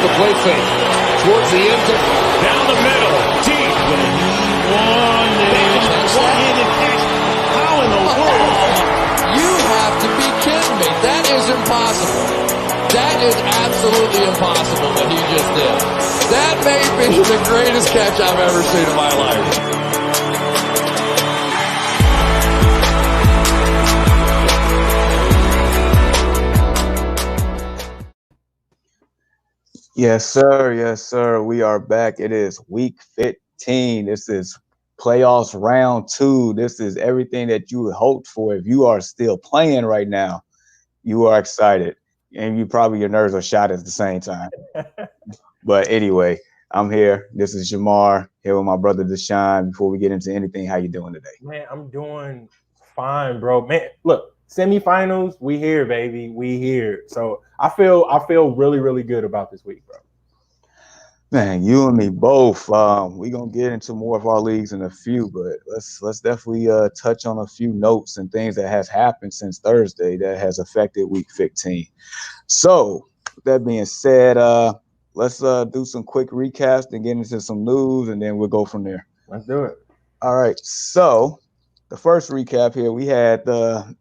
the play fake. Towards the end zone. Down the middle. Deep. One-handed catch. How in the world? You have to be kidding me. That is impossible. That is absolutely impossible what he just did. That may be the greatest catch I've ever seen in my life. Yes, sir. Yes, sir. We are back. It is week 15. This is playoffs round 2. This is everything that you hoped for. If you are still playing right now, you are excited. And your nerves are shot at the same time. But anyway, I'm here. This is Jamar here with my brother Deshaun. Before we get into anything, how you doing today? Man, I'm doing fine, bro. Man, look, semifinals, we here, baby. We here. So I feel really, really good about this week, bro. Man, you and me both. We're gonna get into more of our leagues in a few, but let's definitely touch on a few notes and things that has happened since Thursday that has affected week 15. So with that being said, let's do some quick recaps and get into some news, and then we'll go from there. Let's do it. All right. So the first recap here, we had the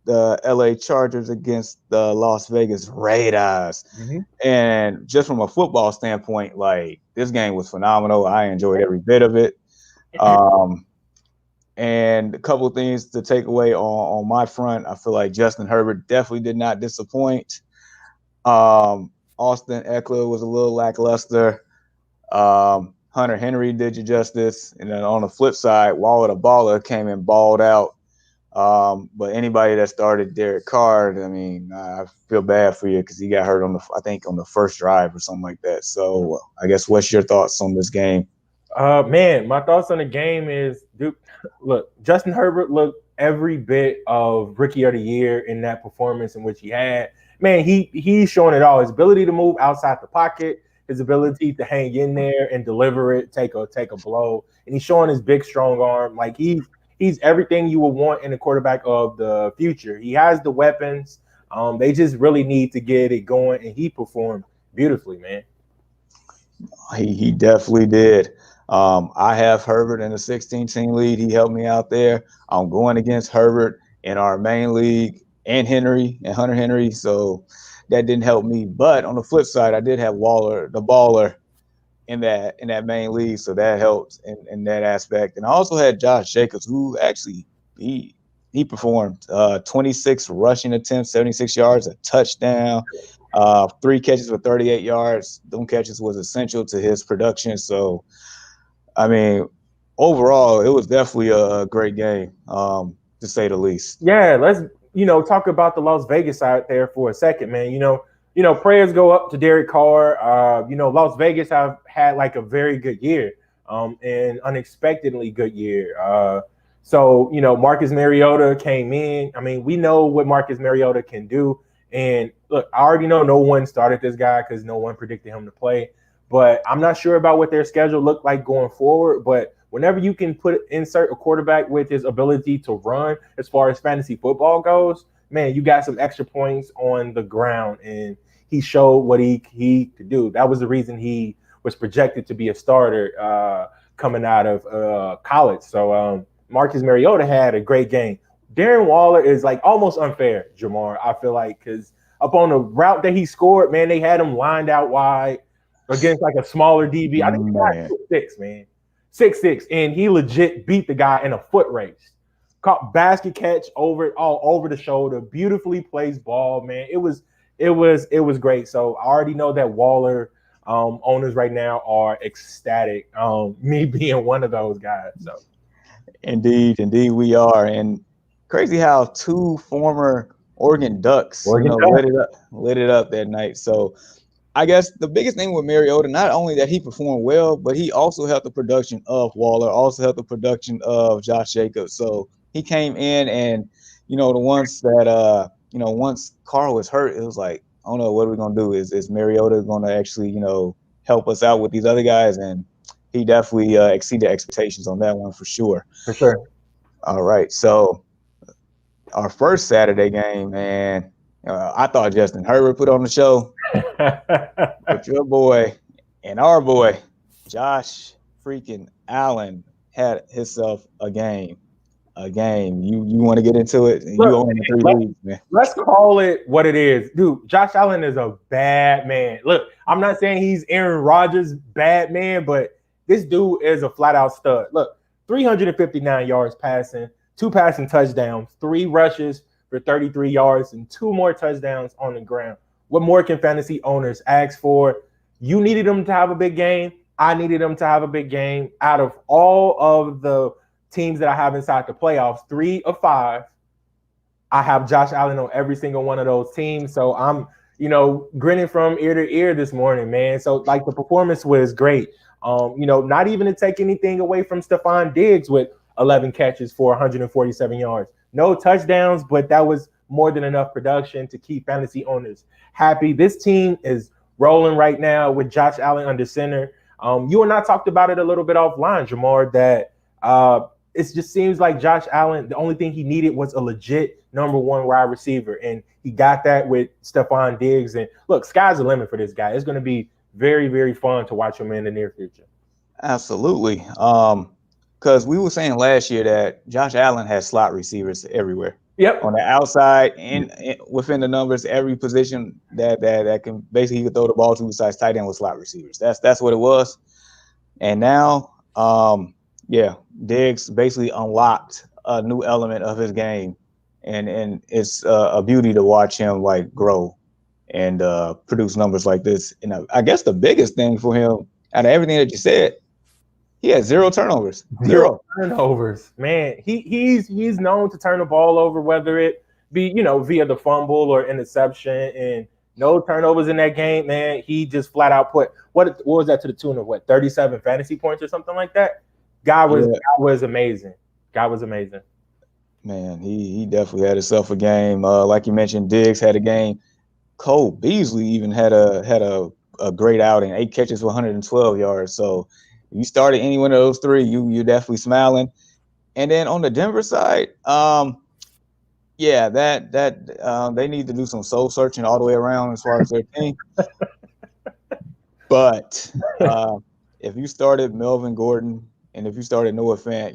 the LA Chargers against the Las Vegas Raiders. Mm-hmm. And just from a football standpoint, like, this game was phenomenal. I enjoyed every bit of it. And a couple of things to take away on my front. I feel like Justin Herbert definitely did not disappoint. Austin Ekeler was a little lackluster. Hunter Henry did you justice. And then on the flip side, Waller the Baller came and balled out. But anybody that started Derek Carr, I mean, I feel bad for you because he got hurt on the first drive or something like that. So I guess what's your thoughts on this game? Man, my thoughts on the game is, dude, look, Justin Herbert looked every bit of Rookie of the Year in that performance in which he had. Man, he's showing it all. His ability to move outside the pocket, his ability to hang in there and deliver it, take a blow, and he's showing his big, strong arm. Like, he's everything you would want in a quarterback of the future. He has the weapons. They just really need to get it going, and he performed beautifully, man. He definitely did. I have Herbert in a 16-team league. He helped me out there. I'm going against Herbert in our main league and Hunter Henry, so that didn't help me. But on the flip side, I did have Waller, the Baller, in that main league, so that helped in that aspect. And I also had Josh Jacobs, who actually he performed 26 rushing attempts, 76 yards, a touchdown, 3 catches for 38 yards. Those catches was essential to his production. So, I mean, overall, it was definitely a great game, to say the least. Yeah, let's talk about the Las Vegas side there for a second, man. Prayers go up to Derek Carr. Las Vegas have had like a very good year, and unexpectedly good year. So Marcus Mariota came in. I mean, we know what Marcus Mariota can do. And look, I already know no one started this guy because no one predicted him to play. But I'm not sure about what their schedule looked like going forward. But whenever you can insert a quarterback with his ability to run, as far as fantasy football goes, man, you got some extra points on the ground, and he showed what he could do. That was the reason he was projected to be a starter coming out of college. So Marcus Mariota had a great game. Darren Waller is like almost unfair, Jamar, I feel like, because up on the route that he scored, man, they had him lined out wide against like a smaller DB. I think he got 6'6", man. 6'6", and he legit beat the guy in a foot race. Caught basket catch all over the shoulder, beautifully placed ball, man. It was great. So I already know that Waller owners right now are ecstatic. Me being one of those guys. So Indeed we are. And crazy how 2 former Oregon Ducks lit it up that night. So I guess the biggest thing with Mariota, not only that he performed well, but he also helped the production of Waller, also helped the production of Josh Jacobs. So he came in, and the ones that once Carl was hurt, it was like, I don't know, what are we gonna do? Is Mariota gonna actually help us out with these other guys? And he definitely exceeded expectations on that one for sure. For sure. All right, so our first Saturday game, man, I thought Justin Herbert put on the show. But your boy and our boy, Josh freaking Allen, had himself a game. A game. You want to get into it? Look, You own the 3 leagues, man. Let's call it what it is. Dude, Josh Allen is a bad man. Look, I'm not saying he's Aaron Rodgers' bad man, but this dude is a flat-out stud. Look, 359 yards passing, 2 passing touchdowns, 3 rushes for 33 yards, and 2 more touchdowns on the ground. What more can fantasy owners ask for? You needed him to have a big game. I needed him to have a big game. Out of all of the teams that I have inside the playoffs, 3 of 5, I have Josh Allen on every single one of those teams. So I'm, grinning from ear to ear this morning, man. So like the performance was great. Not even to take anything away from Stephon Diggs with 11 catches for 147 yards. No touchdowns, but that was more than enough production to keep fantasy owners happy. This team is rolling right now with Josh Allen under center. You and I talked about it a little bit offline, Jamar, that it just seems like Josh Allen, the only thing he needed was a legit number 1 wide receiver, and he got that with Stephon Diggs. And look, sky's the limit for this guy. It's going to be very, very fun to watch him in the near future. Absolutely. Because we were saying last year that Josh Allen has slot receivers everywhere. Yep. On the outside and within the numbers, every position that can basically he could throw the ball to besides tight end with slot receivers. That's what it was. And now, Diggs basically unlocked a new element of his game, and it's a beauty to watch him like grow and produce numbers like this. And I guess the biggest thing for him out of everything that you said, he had 0 turnovers. 0 turnovers, man. He's known to turn the ball over, whether it be via the fumble or interception, and no turnovers in that game, man. He just flat out put what was that to the tune of 37 fantasy points or something like that. Guy was amazing. Guy was amazing. Man, he definitely had himself a game. Like you mentioned, Diggs had a game. Cole Beasley even had a great outing. 8 catches for 112 yards. So if you started any one of those 3, you're definitely smiling. And then on the Denver side, they need to do some soul searching all the way around as far as their team. But if you started Melvin Gordon and if you started Noah Fant,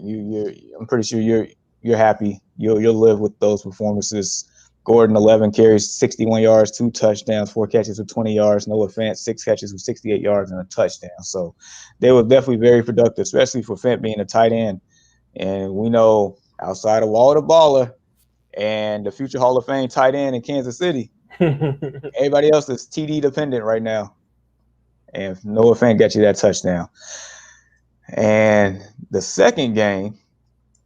I'm pretty sure you're happy. You'll live with those performances. Gordon, 11 carries, 61 yards, 2 touchdowns, 4 catches for 20 yards. Noah Fant, 6 catches for 68 yards and a touchdown. So they were definitely very productive, especially for Fant being a tight end. And we know outside of Walter Baller and the future Hall of Fame tight end in Kansas City, everybody else is TD dependent right now. And Noah Fant got you that touchdown. And the second game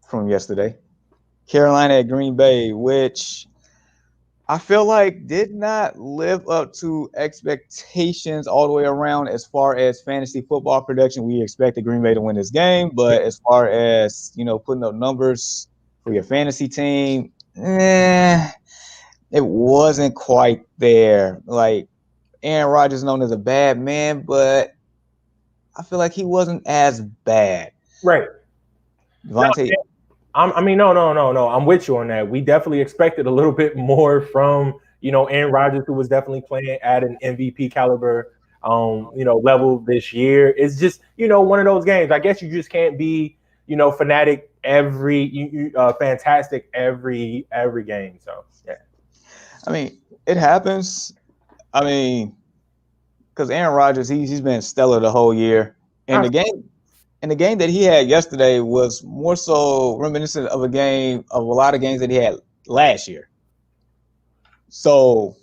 from yesterday, Carolina at Green Bay, which I feel like did not live up to expectations all the way around as far as fantasy football production. We expected Green Bay to win this game, but as far as, putting up numbers for your fantasy team, it wasn't quite there. Like, Aaron Rodgers known as a bad man, but I feel like he wasn't as bad. Right. Devontae. No, I'm with you on that. We definitely expected a little bit more from, Aaron Rodgers, who was definitely playing at an MVP caliber, level this year. It's just, one of those games. I guess you just can't be, fanatic fantastic every game. So, yeah. I mean, it happens. I mean, because Aaron Rodgers, he's been stellar the whole year. And the game that he had yesterday was more so reminiscent of a lot of games that he had last year. So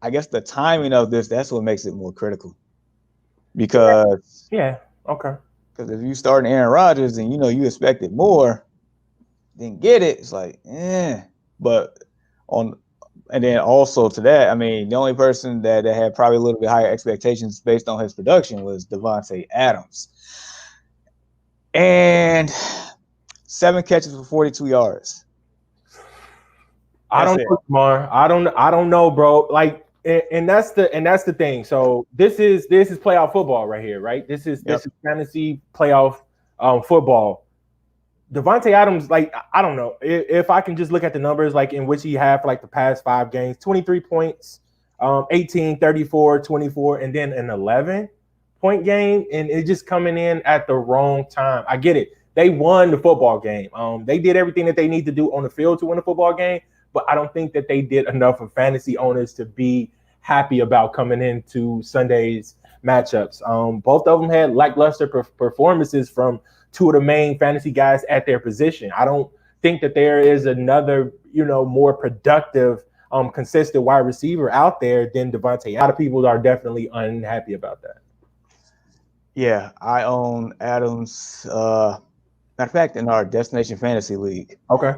I guess the timing of this, that's what makes it more critical. Because okay. Because if you start Aaron Rodgers and you expected more, then get it. It's like, But and then also to that, I mean, the only person that had probably a little bit higher expectations based on his production was Davante Adams. And 7 catches for 42 yards. I don't know, Mar. I don't know, bro. Like, and that's the thing. So this is playoff football right here, right? This is fantasy playoff football. Davante Adams, like, I don't know if I can just look at the numbers, like in which he had for like the past 5 games: 23 points, 18, 34, 24, and then an 11-point game, and it's just coming in at the wrong time. I get it. They won the football game. They did everything that they need to do on the field to win the football game, but I don't think that they did enough for fantasy owners to be happy about coming into Sunday's matchups. Both of them had lackluster performances from two of the main fantasy guys at their position. I don't think that there is another, more productive consistent wide receiver out there than Devontae. A lot of people are definitely unhappy about that. Yeah, I own Adams. Matter of fact, in our Destination Fantasy League. Okay.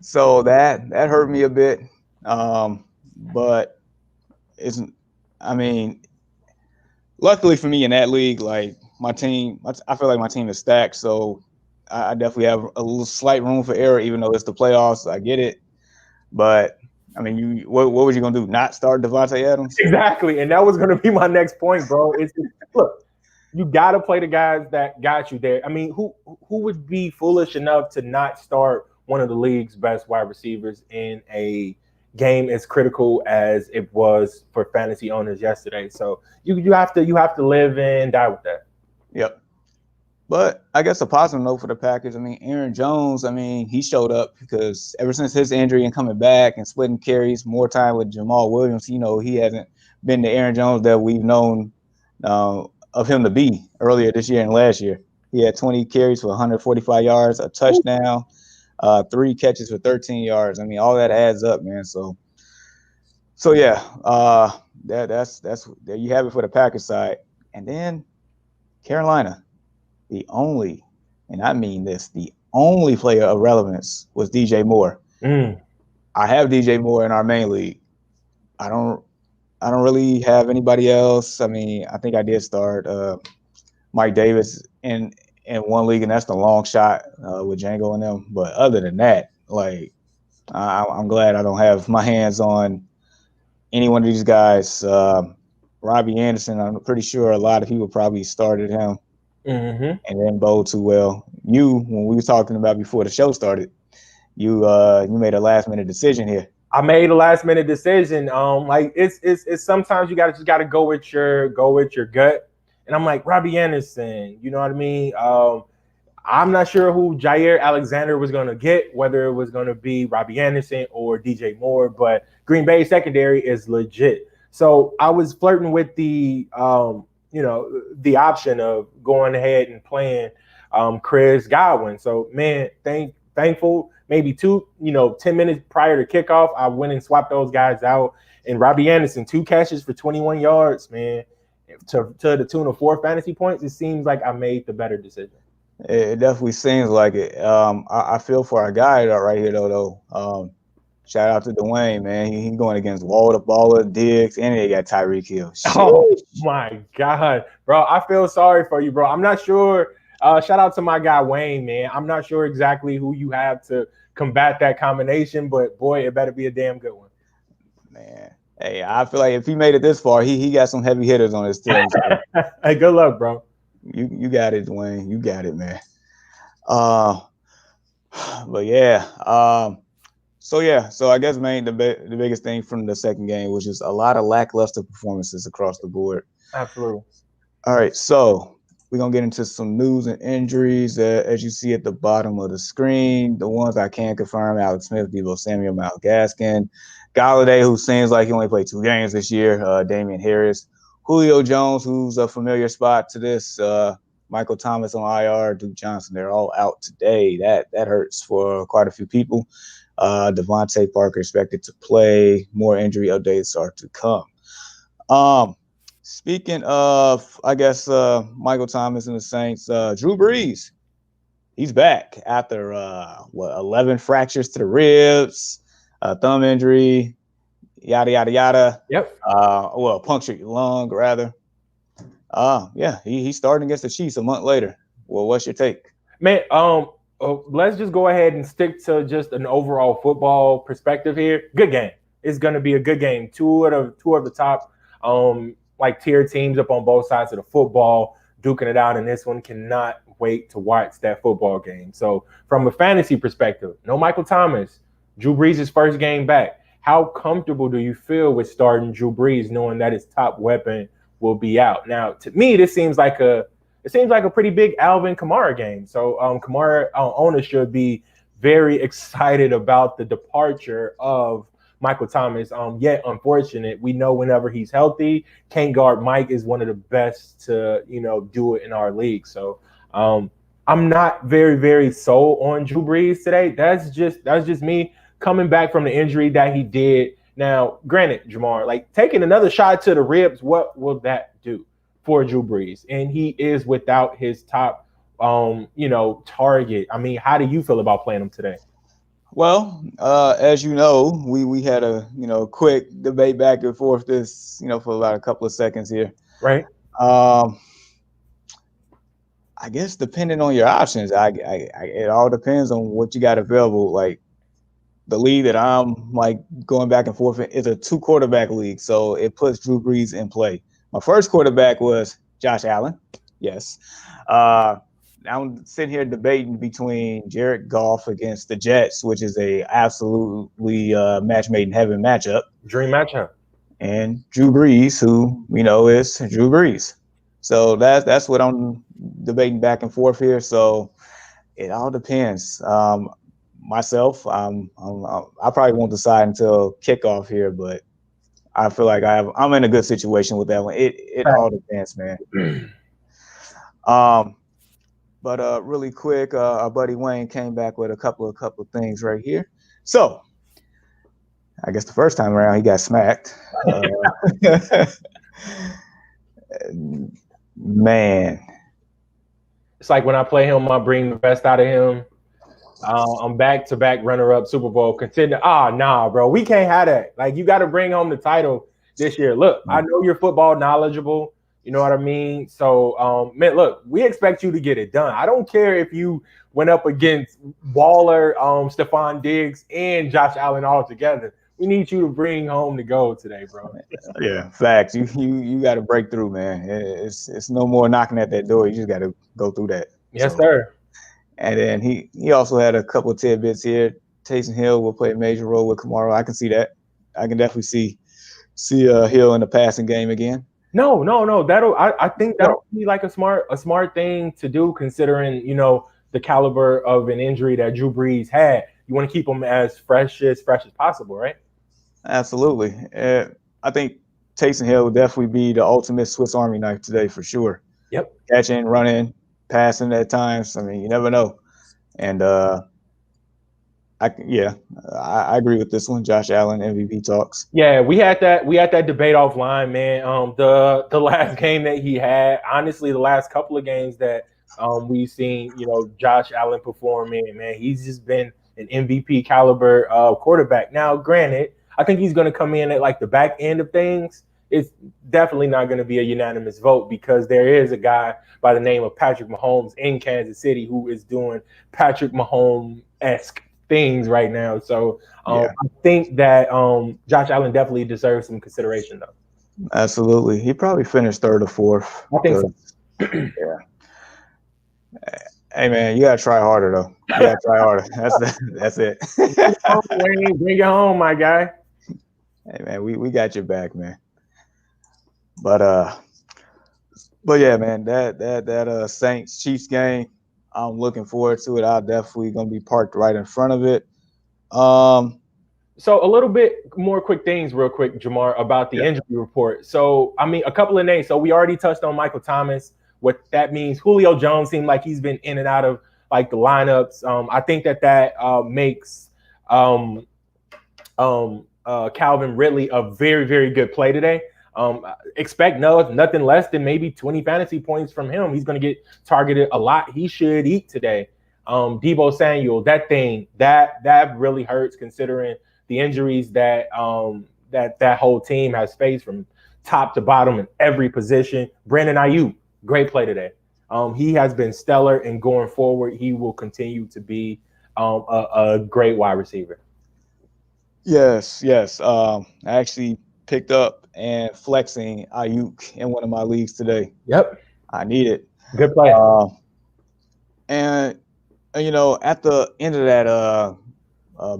So that hurt me a bit, but luckily for me in that league, like my team, I feel like my team is stacked. So I definitely have a little slight room for error, even though it's the playoffs. I get it, but. What was you gonna do? Not start Devontae Adams? Exactly, and that was gonna be my next point, bro. Look, you gotta play the guys that got you there. Who would be foolish enough to not start one of the league's best wide receivers in a game as critical as it was for fantasy owners yesterday? So you have to live and die with that. Yep. But I guess a positive note for the Packers, Aaron Jones, he showed up because ever since his injury and coming back and splitting carries, more time with Jamal Williams, he hasn't been the Aaron Jones that we've known of him to be earlier this year and last year. He had 20 carries for 145 yards, a touchdown, 3 catches for 13 yards. All that adds up, man. So yeah, that's there you have it for the Packers side. And then Carolina. The only player of relevance was DJ Moore. I have DJ Moore in our main league. I don't really have anybody else. I think I did start Mike Davis in one league, and that's the long shot with Django and them. But other than that, I'm glad I don't have my hands on any one of these guys. Robbie Anderson, I'm pretty sure a lot of people probably started him. And then bowled too well. When we were talking about before the show started, you made a last minute decision here. I made a last minute decision. It's sometimes you just gotta go with your gut. And I'm like, Robbie Anderson, you know what I mean? I'm not sure who Jair Alexander was gonna get, whether it was gonna be Robbie Anderson or DJ Moore, but Green Bay secondary is legit. So I was flirting with the the option of going ahead and playing Chris Godwin. So, man, thankful. Maybe 10 minutes prior to kickoff, I went and swapped those guys out. And Robbie Anderson, 2 catches for 21 yards, man, to the tune of 4 fantasy points. It seems like I made the better decision. It definitely seems like it. I feel for our guy right here, though. Shout out to Dwayne, man. He's going against Walter, Baller, Diggs, and they got Tyreek Hill. Oh, my God. Bro, I feel sorry for you, bro. I'm not sure. Shout out to my guy, Wayne, man. I'm not sure exactly who you have to combat that combination, but, boy, it better be a damn good one. Man. Hey, I feel like if he made it this far, he got some heavy hitters on his team. So. Hey, good luck, bro. You got it, Dwayne. You got it, man. But, yeah. So I guess the biggest thing from the second game was just a lot of lackluster performances across the board. Absolutely. All right, so we're gonna get into some news and injuries as you see at the bottom of the screen. The ones I can confirm: Alex Smith, Deebo Samuel, Myles Gaskin, Golladay, who seems like he only played 2 games this year, Damian Harris, Julio Jones, who's a familiar spot to this, Michael Thomas on IR, Duke Johnson. They're all out today. That hurts for quite a few people. Devontae Parker expected to play. More injury updates are to come. Speaking of, I guess, Michael Thomas and the Saints, Drew Brees, he's back after 11 fractures to the ribs, thumb injury, yada yada yada. Yep. Punctured lung rather. Yeah, he's starting against the Chiefs a month later. Well, what's your take, man? Let's just go ahead and stick to just an overall football perspective here. Good game. It's going to be a good game. Two of the top tier teams up on both sides of the football, duking it out, and this one cannot wait to watch that football game. So from a fantasy perspective, no Michael Thomas, Drew Brees' first game back. how comfortable do you feel with starting Drew Brees, knowing that his top weapon will be out? Now, to me, this seems like a pretty big Alvin Kamara game. So Kamara owners should be very excited about the departure of Michael Thomas. Yet unfortunate, we know whenever he's healthy, can't guard Mike is one of the best to do it in our league. So I'm not very, very sold on Drew Brees today. That's just me coming back from the injury that he did. Now, granted, Jamar, like taking another shot to the ribs, what will that do for Drew Brees? And he is without his top, target. I mean, how do you feel about playing him today? Well, as you know, we had a quick debate back and forth this for about a couple of seconds here. Right. I guess depending on your options, it all depends on what you got available. Like the league that I'm like going back and forth in is a 2-quarterback league, so it puts Drew Brees in play. My first quarterback was Josh Allen. Yes. I'm sitting here debating between Jared Goff against the Jets, which is a absolutely match made in heaven matchup. Dream matchup. And Drew Brees, who we know is Drew Brees. So that's what I'm debating back and forth here. So it all depends. Myself, I probably won't decide until kickoff here, but I feel like I'm in a good situation with that one. It all depends, man. But really quick, our buddy Wayne came back with a couple of things right here. So I guess the first time around he got smacked. Man, it's like when I play him, I bring the best out of him. I'm back-to-back runner-up Super Bowl contender. Nah, bro, we can't have that. Like, you got to bring home the title this year. Look, I know you're football knowledgeable. You know what I mean? So, man, look, we expect you to get it done. I don't care if you went up against Waller, Stephon Diggs, and Josh Allen all together. We need you to bring home the gold today, bro. Yeah, facts. You got to break through, man. It's no more knocking at that door. You just got to go through that. Yes, sir. And then he also had a couple of tidbits here. Taysom Hill will play a major role with Kamara. I can see that. I can definitely see Hill in the passing game again. No. I think that'll be like a smart thing to do, considering the caliber of an injury that Drew Brees had. You want to keep him as fresh as possible, right? Absolutely. I think Taysom Hill will definitely be the ultimate Swiss Army knife today for sure. Yep. Catching, running, passing at times. I mean, you never know. And I agree with this one. Josh Allen MVP talks. Yeah, we had that debate offline, man. The last game that he had, honestly, the last couple of games that we've seen, Josh Allen performing, man, he's just been an MVP caliber quarterback. Now, granted, I think he's going to come in at like the back end of things. It's definitely not going to be a unanimous vote because there is a guy by the name of Patrick Mahomes in Kansas City who is doing Patrick Mahomes-esque things right now. So I think that Josh Allen definitely deserves some consideration, though. Absolutely. He probably finished third or fourth. I think so. Yeah. Hey, man, you got to try harder, though. You got to try harder. That's it. Bring it home, my guy. Hey, man, we got your back, man. But yeah, man, that Saints Chiefs game, I'm looking forward to it. I'm definitely gonna be parked right in front of it. So a little bit more quick things, real quick, Jamar, about the injury report. So I mean, a couple of names. So we already touched on Michael Thomas. What that means, Julio Jones seemed like he's been in and out of like the lineups. I think that makes Calvin Ridley a very, very good play today. Expect nothing less than maybe 20 fantasy points from him. He's going to get targeted a lot. He should eat today. Deebo Samuel, that really hurts considering the injuries that that whole team has faced from top to bottom in every position. Brandon Ayuk, great play today. He has been stellar, and going forward, he will continue to be a great wide receiver. Yes. I actually picked up and flexing Ayuk in one of my leagues today. Yep. I need it. Good play. And at the end of that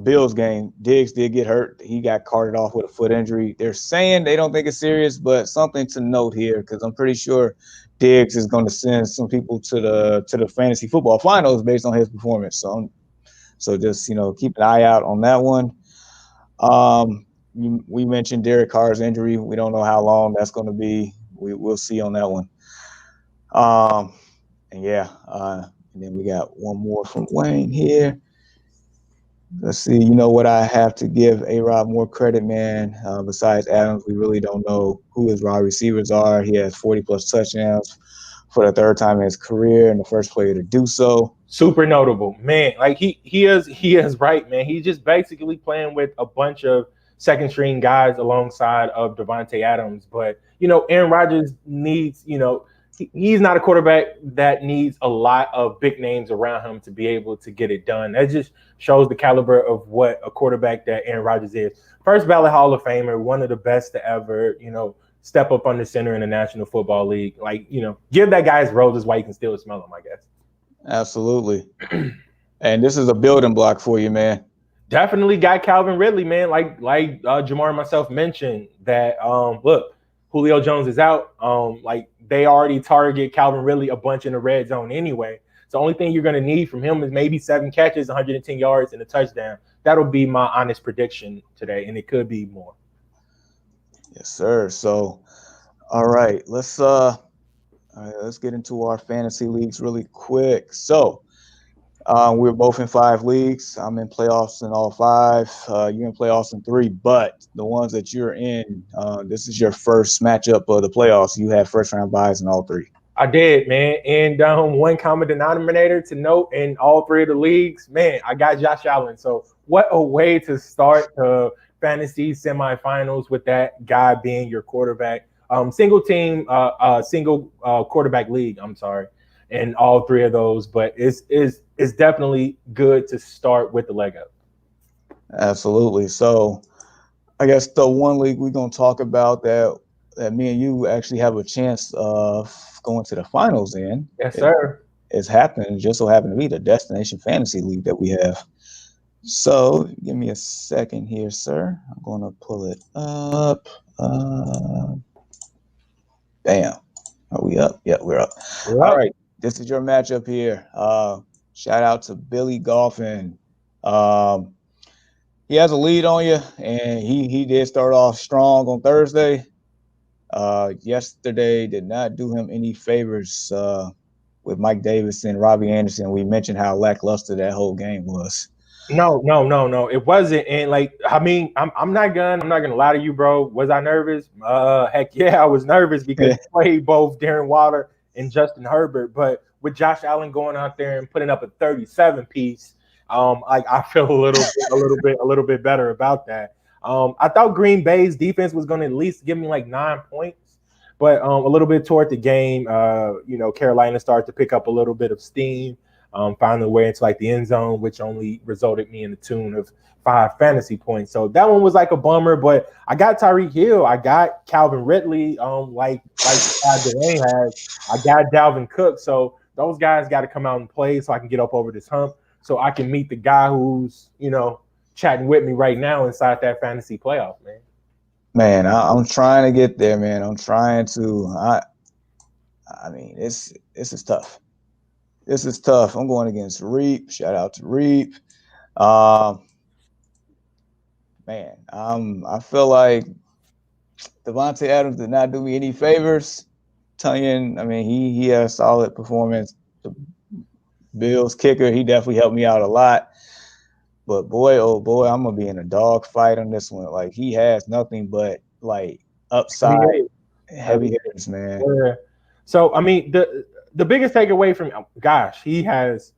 Bills game, Diggs did get hurt. He got carted off with a foot injury. They're saying they don't think it's serious, but something to note here, because I'm pretty sure Diggs is going to send some people to the fantasy football finals based on his performance. So just keep an eye out on that one. We mentioned Derek Carr's injury. We don't know how long that's going to be. We'll see on that one. And then we got one more from Wayne here. Let's see. You know what, I have to give A-Rod more credit, man. Besides Adams, we really don't know who his wide receivers are. He has 40-plus touchdowns for the third time in his career and the first player to do so. Super notable, man. Like he is right, man. He's just basically playing with a bunch of second string guys alongside of Davante Adams. But, Aaron Rodgers needs, he's not a quarterback that needs a lot of big names around him to be able to get it done. That just shows the caliber of what a quarterback that Aaron Rodgers is. First ballot Hall of Famer, one of the best to ever, step up under center in the National Football League. Like, give that guy his roses while you can still smell them, I guess. Absolutely. And this is a building block for you, man. Definitely got Calvin Ridley, man. Like Jamar and myself mentioned that, look, Julio Jones is out. They already target Calvin Ridley a bunch in the red zone anyway. So the only thing you're going to need from him is maybe 7 catches, 110 yards, and a touchdown. That'll be my honest prediction today, and it could be more. Yes, sir. So, all right, let's get into our fantasy leagues really quick. So, we're both in 5 leagues. I'm in playoffs in all 5. You're in playoffs in 3, but the ones that you're in, this is your first matchup of the playoffs. You have first-round byes in all 3. I did, man. And one common denominator to note in all 3 of the leagues, man, I got Josh Allen. So what a way to start the fantasy semifinals with that guy being your quarterback. Single quarterback league, I'm sorry, in all 3 of those. But it's definitely good to start with the leg up. Absolutely. So I guess the one league we're going to talk about that me and you actually have a chance of going to the finals in. Yes, sir. It's happened. Just so happened to be the Destination Fantasy League that we have. So give me a second here, sir. I'm going to pull it up. Bam. Are we up? Yeah, we're up. All right. This is your matchup here. Shout out to Billy Golfin. He has a lead on you, and he did start off strong on Thursday. Yesterday did not do him any favors with Mike Davis and Robbie Anderson. We mentioned how lackluster that whole game was. No, it wasn't. And I'm not gonna lie to you, bro. Was I nervous? Heck yeah, I was nervous because he played both Darren Waller and Justin Herbert. But with Josh Allen going out there and putting up a 37 piece, I feel a little bit better about that. I thought Green Bay's defense was going to at least give me like 9 points, but a little bit toward the game, Carolina started to pick up a little bit of steam, found their way into like the end zone, which only resulted me in the tune of 5 fantasy points. So that one was like a bummer, but I got Tyreek Hill, I got Calvin Ridley, like Dwayne has, I got Dalvin Cook. So those guys got to come out and play so I can get up over this hump, so I can meet the guy who's chatting with me right now inside that fantasy playoff, man. Man, I'm trying to get there, man. I'm trying to. I mean, this is tough. This is tough. I'm going against Reap. Shout out to Reap. Man, I feel like Davante Adams did not do me any favors. Tunyon, I mean, he had a solid performance. The Bills kicker, he definitely helped me out a lot. But boy, oh boy, I'm gonna be in a dog fight on this one. Like, he has nothing but like upside heavy hitters, man. Yeah. So I mean, the biggest takeaway from he has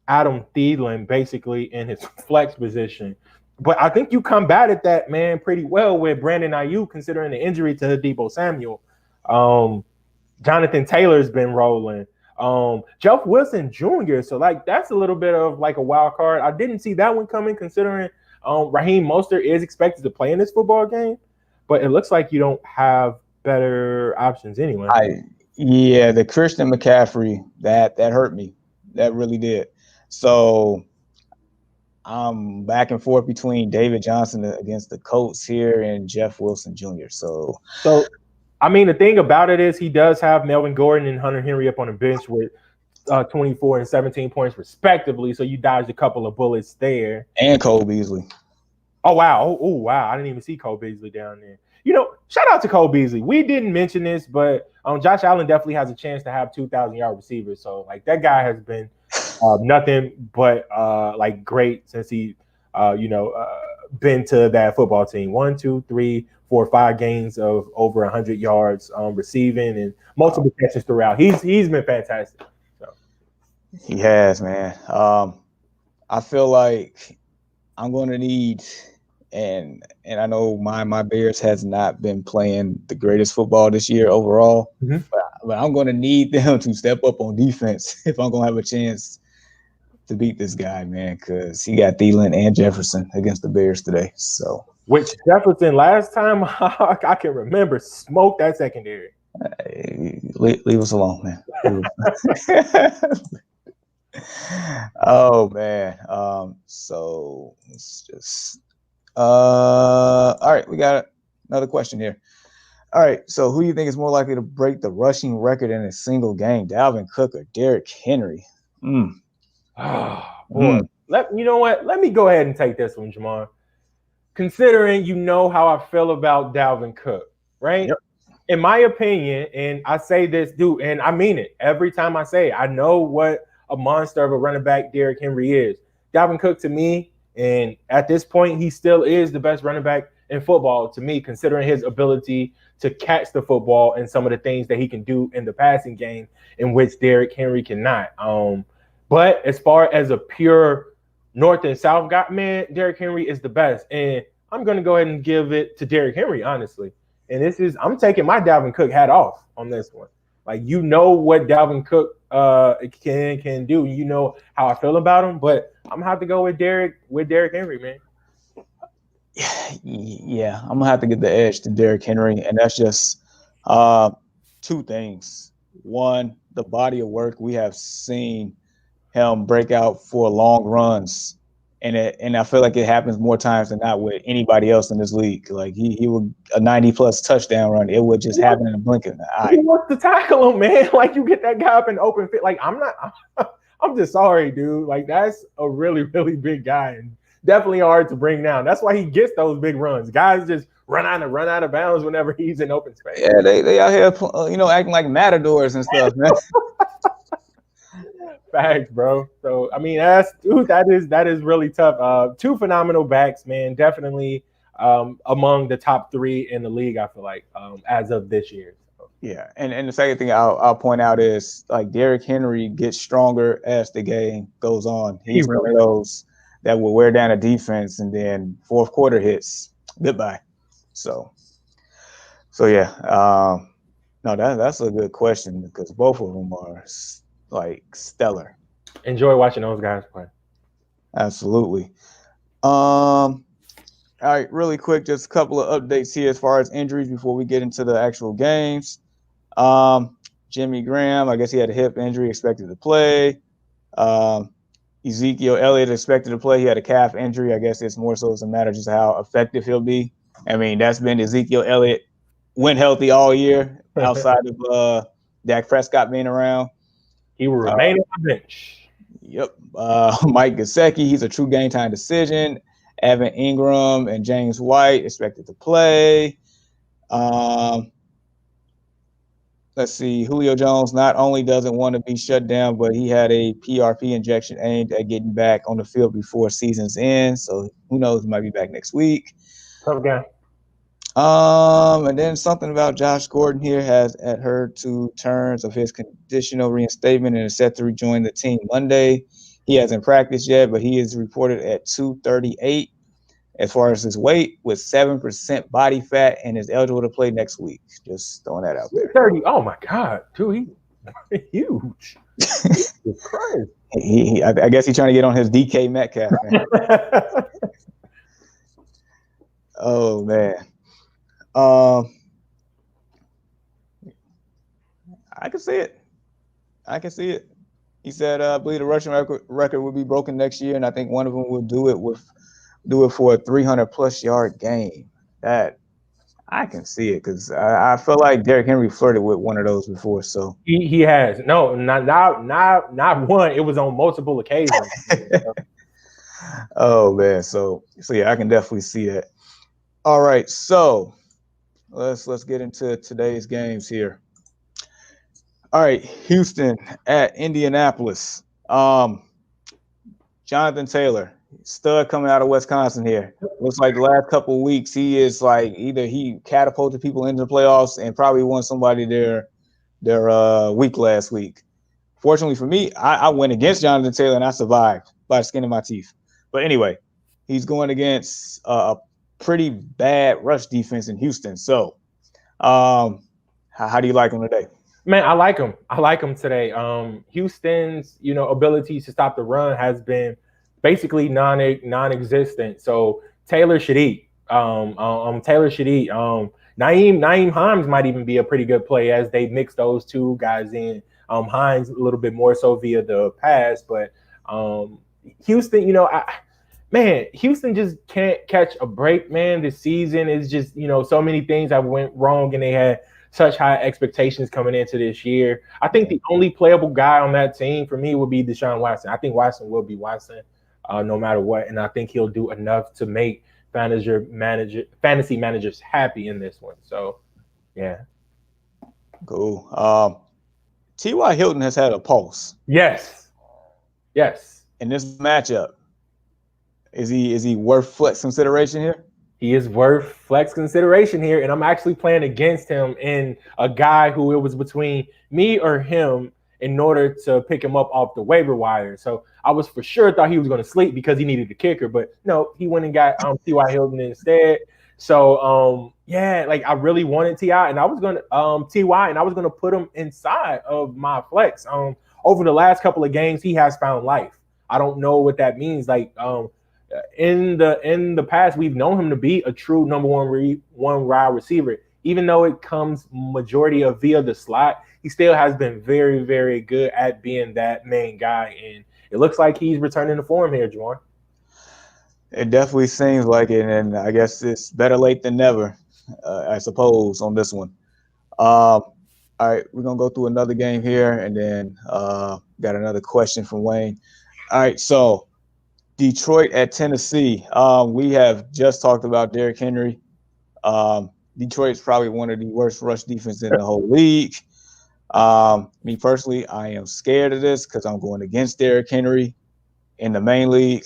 Adam Thielen basically in his flex position. But I think you combated that, man, pretty well with Brandon Ayuk, considering the injury to Deebo Samuel. Jonathan Taylor's been rolling. Jeff Wilson Jr. So like that's a little bit of like a wild card. I didn't see that one coming, considering Raheem Mostert is expected to play in this football game, but it looks like you don't have better options anyway. The Christian McCaffrey that hurt me. That really did. So I'm back and forth between David Johnson against the Colts here and Jeff Wilson Jr. So I mean, the thing about it is he does have Melvin Gordon and Hunter Henry up on the bench with 24 and 17 points respectively. So you dodged a couple of bullets there. And Cole Beasley. Oh, wow. Oh, wow. I didn't even see Cole Beasley down there. You know, shout out to Cole Beasley. We didn't mention this, but Josh Allen definitely has a chance to have 2,000-yard receivers. So, like, that guy has been nothing but, like, great since he, been to that football team. 1, 2, 3, 4, 5 games of over 100 yards receiving and multiple catches throughout. He's been fantastic. So. He has, man. I feel like I'm going to need – and I know my Bears has not been playing the greatest football this year overall, but I'm going to need them to step up on defense if I'm going to have a chance to beat this guy, man, because he got Thielen and Jefferson against the Bears today. So, which Jefferson last time I can remember smoked that secondary. Leave us alone, man. Oh man. So let's just. All right, we got another question here. All right, so who do you think is more likely to break the rushing record in a single game, Dalvin Cook or Derrick Henry? Oh, boy. You know what? Let me go ahead and take this one, Jamar. Considering you know how I feel about Dalvin Cook, right? Yep. In my opinion, and I say this, dude, and I mean it every time I say it, I know what a monster of a running back Derrick Henry is. Dalvin Cook, to me, and at this point, he still is the best running back in football to me, considering his ability to catch the football and some of the things that he can do in the passing game in which Derrick Henry cannot. But as far as a pure North and South guy, man, Derrick Henry is the best. And I'm going to go ahead and give it to Derrick Henry, honestly. And I'm taking my Dalvin Cook hat off on this one. Like, you know what Dalvin Cook can do. You know how I feel about him, but I'm gonna have to go with Derrick Henry, man. Yeah, I'm gonna have to get the edge to Derrick Henry, and that's just two things. One, the body of work. We have seen him break out for long runs, and I feel like it happens more times than not with anybody else in this league. Like he would a 90+ touchdown run, it would just happen in a blink of an eye. He wants to tackle him, man. Like, you get that guy up in open fit. Like, I'm just sorry, dude. Like, that's a really, really big guy and definitely hard to bring down. That's why he gets those big runs. Guys just run out of bounds whenever he's in open space. Yeah, they out here, acting like matadors and stuff, man. Facts, bro. So I mean, that is really tough. Two phenomenal backs, man. Definitely among the top 3 in the league, I feel like, as of this year. So. Yeah, and the second thing I'll point out is, like, Derrick Henry gets stronger as the game goes on. He's one of those that will wear down a defense, and then fourth quarter hits, goodbye. So yeah. No, that's a good question because both of them are like stellar. Enjoy watching those guys play. Absolutely. All right, really quick, just a couple of updates here as far as injuries before we get into the actual games. Jimmy Graham, I guess he had a hip injury, expected to play. Ezekiel Elliott expected to play. He had a calf injury. I guess it's more so as a matter of just how effective he'll be. I mean, that's been Ezekiel Elliott went healthy all year outside of Dak Prescott being around. He will remain on the bench. Yep. Mike Gesicki, he's a true game time decision. Evan Ingram and James White expected to play. Let's see. Julio Jones not only doesn't want to be shut down, but he had a PRP injection aimed at getting back on the field before season's end. So who knows? He might be back next week. Tough guy. And then something about Josh Gordon here has adhered to terms of his conditional reinstatement and is set to rejoin the team Monday. He hasn't practiced yet, but he is reported at 238 as far as his weight, with 7% body fat, and is eligible to play next week. Just throwing that out there. 30. Oh my God, dude, he's huge. Jesus Christ. I guess he's trying to get on his DK Metcalf. Man. Oh man. I can see it. He said, I believe the rushing record will be broken next year, and I think one of them will do it for a 300+ yard game. That I can see it because I feel like Derrick Henry flirted with one of those before. So he has not one. It was on multiple occasions. oh man, so yeah, I can definitely see that. All right, so let's get into today's games here. All right, Houston at Indianapolis. Jonathan Taylor, stud coming out of Wisconsin here. Looks like the last couple of weeks he is like either he catapulted people into the playoffs and probably won somebody their week last week. Fortunately for me, I went against Jonathan Taylor and I survived by the skin of my teeth. But anyway, he's going against a pretty bad rush defense in Houston. So how do you like him today? Man, I like him. I like him today. Houston's, ability to stop the run has been basically non-existent. So Taylor should eat. Taylor should eat. Nyheim Hines might even be a pretty good play as they mix those two guys in. Hines a little bit more so via the pass, but Houston, Houston just can't catch a break, man. This season is just, so many things that went wrong, and they had such high expectations coming into this year. I think the only playable guy on that team for me would be Deshaun Watson. I think Watson will be Watson no matter what, and I think he'll do enough to make fantasy managers happy in this one. So, yeah. Cool. T.Y. Hilton has had a pulse. Yes. In this matchup, is he worth flex consideration here? He is worth flex consideration here, and I'm actually playing against him in a guy who it was between me or him in order to pick him up off the waiver wire. So I was for sure thought he was going to sleep because he needed the kicker, but no, he went and got T.Y. Hilton instead. So I really wanted T.I. and I was going to T.Y. and I was going to put him inside of my flex. Over the last couple of games, he has found life. I don't know what that means. In the past, we've known him to be a true number one wide receiver. Even though it comes majority of via the slot, he still has been very, very good at being that main guy. And it looks like he's returning to form here, Juwan. It definitely seems like it, and I guess it's better late than never, I suppose, on this one. All right, we're going to go through another game here, and then got another question from Wayne. All right, so Detroit at Tennessee. We have just talked about Derrick Henry. Detroit's probably one of the worst rush defenses in the whole league. Me personally, I am scared of this because I'm going against Derrick Henry in the main league.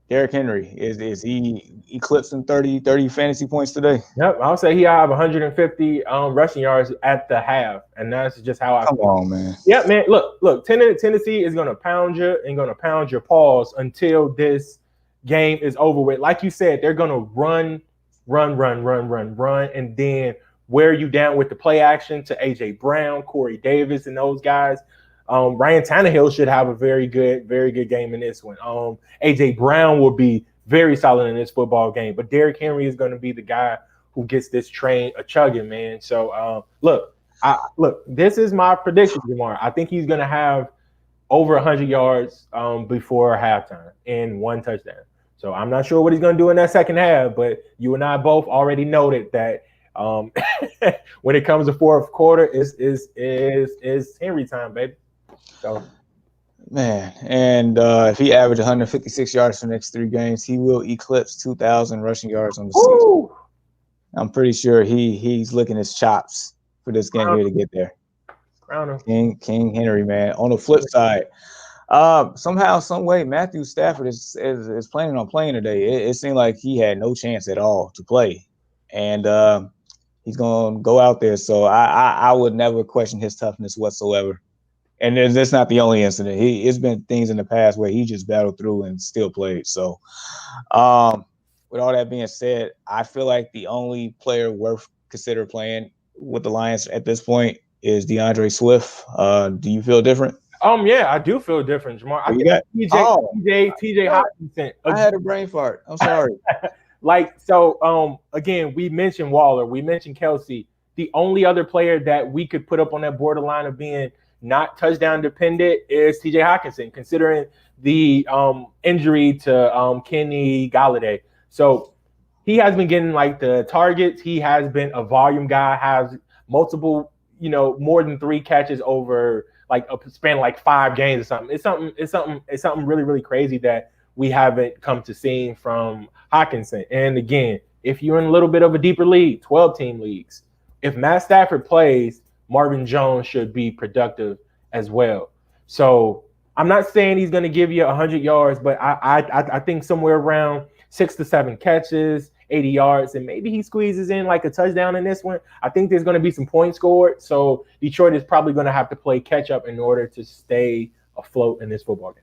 Derrick Henry, is he eclipsing 30 fantasy points today? Yep, I'll say he have 150 rushing yards at the half, and that's just how I Come on, man. Yeah, man. Look. Tennessee is going to pound you and going to pound your paws until this game is over with. Like you said, they're going to run, and then wear you down with the play action to A.J. Brown, Corey Davis, and those guys. Ryan Tannehill should have a very good game in this one. A.J. Brown will be very solid in this football game, but Derrick Henry is going to be the guy who gets this train a chugging, man. So, look, this is my prediction, Jamar. I think he's going to have over 100 yards before halftime and 1 touchdown. So I'm not sure what he's going to do in that second half, but you and I both already noted that when it comes to fourth quarter, is Henry time, baby. So, man, and if he averaged 156 yards for the next 3 games, he will eclipse 2,000 rushing yards on the season. I'm pretty sure he's licking his chops for this game here to get there. King Henry, man. On the flip side, somehow, some way, Matthew Stafford is planning on playing today. It seemed like he had no chance at all to play, and he's gonna go out there. So I would never question his toughness whatsoever. And that's not the only incident. It's been things in the past where he just battled through and still played. So, with all that being said, I feel like the only player worth consider playing with the Lions at this point is DeAndre Swift. Do you feel different? Yeah, I do feel different, Jamar. I got TJ Hockenson. I had a brain fart. I'm sorry. Again, we mentioned Waller, we mentioned Kelsey. The only other player that we could put up on that borderline of being not touchdown dependent is TJ Hockenson, considering the injury to Kenny Galladay. So he has been getting like the targets. He has been a volume guy, has multiple, more than 3 catches over like a span of like 5 games or something. It's something really, really crazy that we haven't come to seeing from Hockenson. And again, if you're in a little bit of a deeper league, 12-team leagues, if Matt Stafford plays, Marvin Jones should be productive as well. So I'm not saying he's going to give you 100 yards, but I think somewhere around 6 to 7 catches, 80 yards, and maybe he squeezes in like a touchdown in this one. I think there's going to be some points scored. So Detroit is probably going to have to play catch up in order to stay afloat in this football game.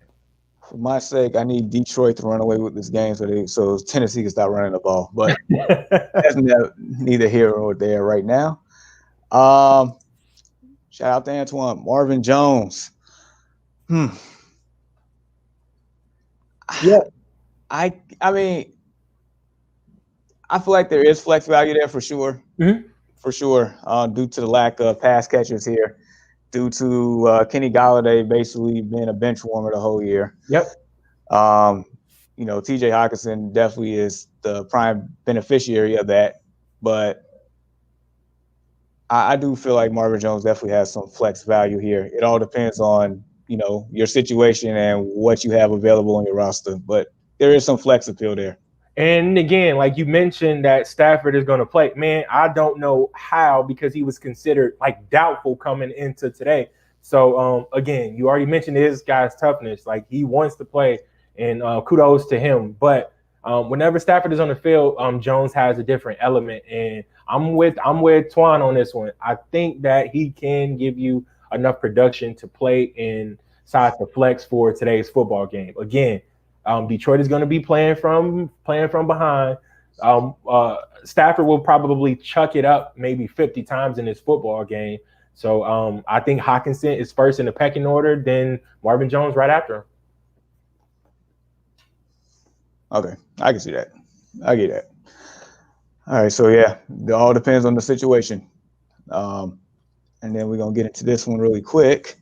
For my sake, I need Detroit to run away with this game so Tennessee can stop running the ball. But that's neither here nor there right now. Shout out to Antoine. Marvin Jones. Yeah. I mean, I feel like there is flex value there for sure. Mm-hmm. For sure. Due to the lack of pass catchers here. Due to Kenny Galladay basically being a bench warmer the whole year. Yep. TJ Hockenson definitely is the prime beneficiary of that. But I do feel like Marvin Jones definitely has some flex value here. It all depends on, your situation and what you have available on your roster. But there is some flex appeal there. And again, like you mentioned that Stafford is going to play. Man, I don't know how, because he was considered like doubtful coming into today. So, again, you already mentioned his guy's toughness. Like, he wants to play, and kudos to him. But whenever Stafford is on the field, Jones has a different element. And I'm with Twan on this one. I think that he can give you enough production to play inside the flex for today's football game. Again, Detroit is going to be playing from behind. Stafford will probably chuck it up maybe 50 times in this football game. So I think Hockenson is first in the pecking order, then Marvin Jones right after him. Okay, I can see that. I get that. All right, so yeah, it all depends on the situation. And then we're going to get into this one really quick.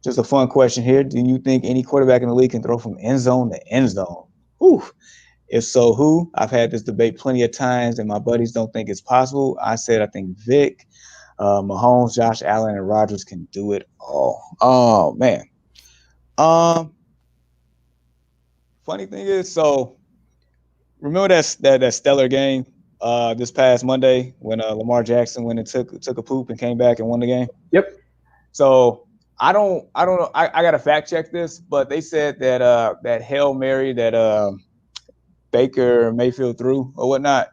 Just a fun question here. Do you think any quarterback in the league can throw from end zone to end zone? Whew. If so, who? I've had this debate plenty of times, and my buddies don't think it's possible. I think Vic, Mahomes, Josh Allen, and Rodgers can do it all. Oh, man. Funny thing is, so remember that stellar game this past Monday when Lamar Jackson went and took a poop and came back and won the game? Yep. So I don't know. I got to fact check this, but they said that that Hail Mary that Baker Mayfield threw or whatnot,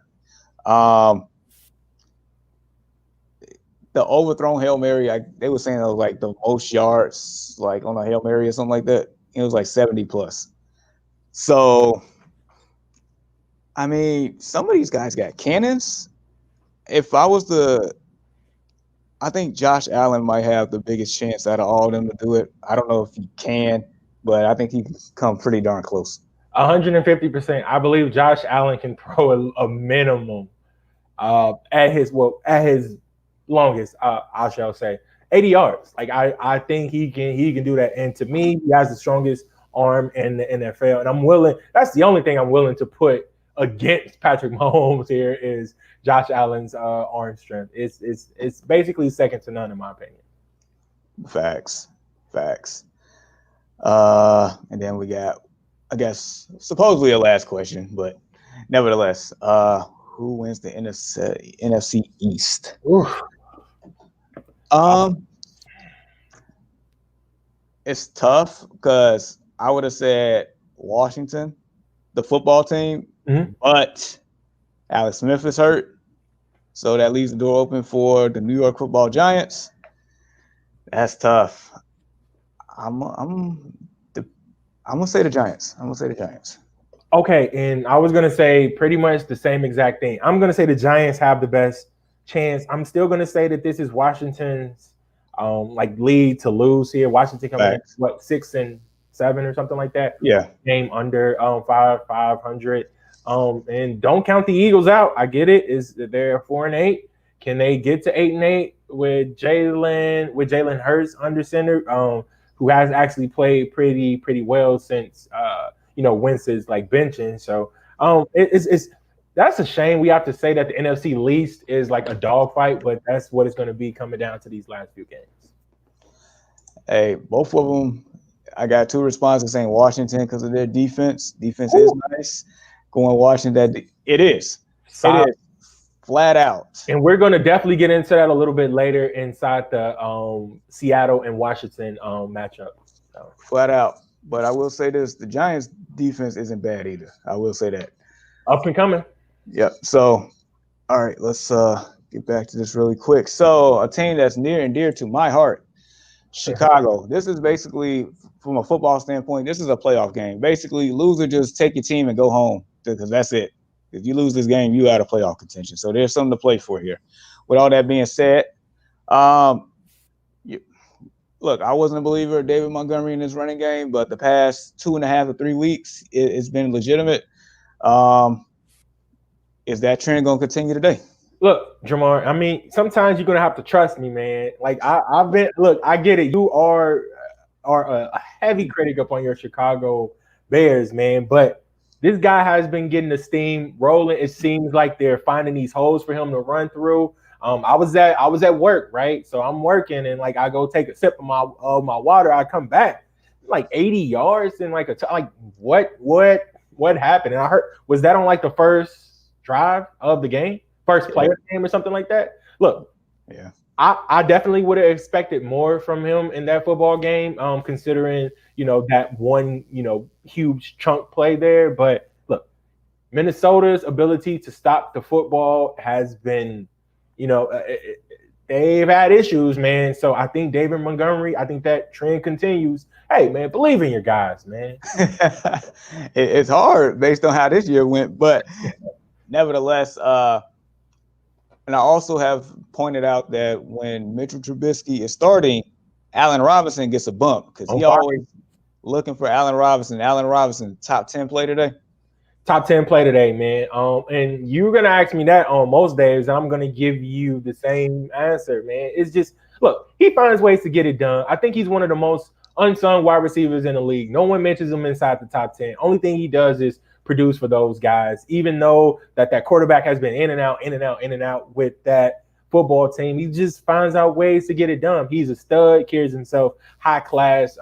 the overthrown Hail Mary, they were saying it was like the most yards like on a Hail Mary or something like that. It was like 70 plus. So, I mean, some of these guys got cannons. If I was I think Josh Allen might have the biggest chance out of all of them to do it. I don't know if he can, but I think he can come pretty darn close. 150%. I believe Josh Allen can throw a minimum at his longest, I shall say, 80 yards. Like I think he can do that. And to me, he has the strongest arm in the NFL. And that's the only thing I'm willing to put against Patrick Mahomes here is Josh Allen's arm strength. It's basically second to none in my opinion. Facts. And then we got, I guess, supposedly a last question, but nevertheless, who wins the NFC East? Oof. It's tough because I would have said Washington, the football team, but Alex Smith is hurt, so that leaves the door open for the New York Football Giants. That's tough. I'm gonna say the Giants. Okay, and I was gonna say pretty much the same exact thing. I'm gonna say the Giants have the best chance. I'm still gonna say that this is Washington's lead to lose here. Washington coming in, 6-7 or something like that. Yeah, game under 500. And don't count the Eagles out. I get it. They're 4-8. Can they get to 8-8 with Jalen Hurts under center, who has actually played pretty well since Wentz is like benching. So it's that's a shame. We have to say that the NFC least is like a dogfight, but that's what it's going to be coming down to these last few games. Hey, both of them, I got two responses saying Washington because of their defense. Defense is nice. Going Washington, it is. It is. Flat out. And we're going to definitely get into that a little bit later inside the Seattle and Washington matchup. So. Flat out. But I will say this, the Giants' defense isn't bad either. I will say that. Up and coming. Yep. So, all right, let's get back to this really quick. So, a team that's near and dear to my heart, Chicago. This is basically, from a football standpoint, this is a playoff game. Basically, loser, just take your team and go home because that's it. If you lose this game, you out of playoff contention. So there's something to play for here. With all that being said, look, I wasn't a believer of David Montgomery in this running game, but the past 2.5 to 3 weeks, it's been legitimate. Is that trend going to continue today? Look, Jamar, I mean, sometimes you're going to have to trust me, man. Like, I get it. You are a heavy critic upon your Chicago Bears, man, but this guy has been getting the steam rolling. It seems like they're finding these holes for him to run through. I was at work, right? So I'm working, and like I go take a sip of my water. I come back like 80 yards and like what happened? And I heard, was that on like the first drive of the game, first play of the game or something like that? Look, yeah. I definitely would have expected more from him in that football game, considering, that one, huge chunk play there. But look, Minnesota's ability to stop the football has been, they've had issues, man. So I think David Montgomery, I think that trend continues. Hey, man, believe in your guys, man. It's hard based on how this year went, but nevertheless, and I also have pointed out that when Mitchell Trubisky is starting, Allen Robinson gets a bump because he always looking for Allen Robinson. Allen Robinson, top 10 play today? Top 10 play today, man. And you're going to ask me that on most days. I'm going to give you the same answer, man. It's just, look, he finds ways to get it done. I think he's one of the most unsung wide receivers in the league. No one mentions him inside the top 10. Only thing he does is produce for those guys, even though that quarterback has been in and out with that football team. He just finds out ways to get it done. He's a stud, carries himself high class.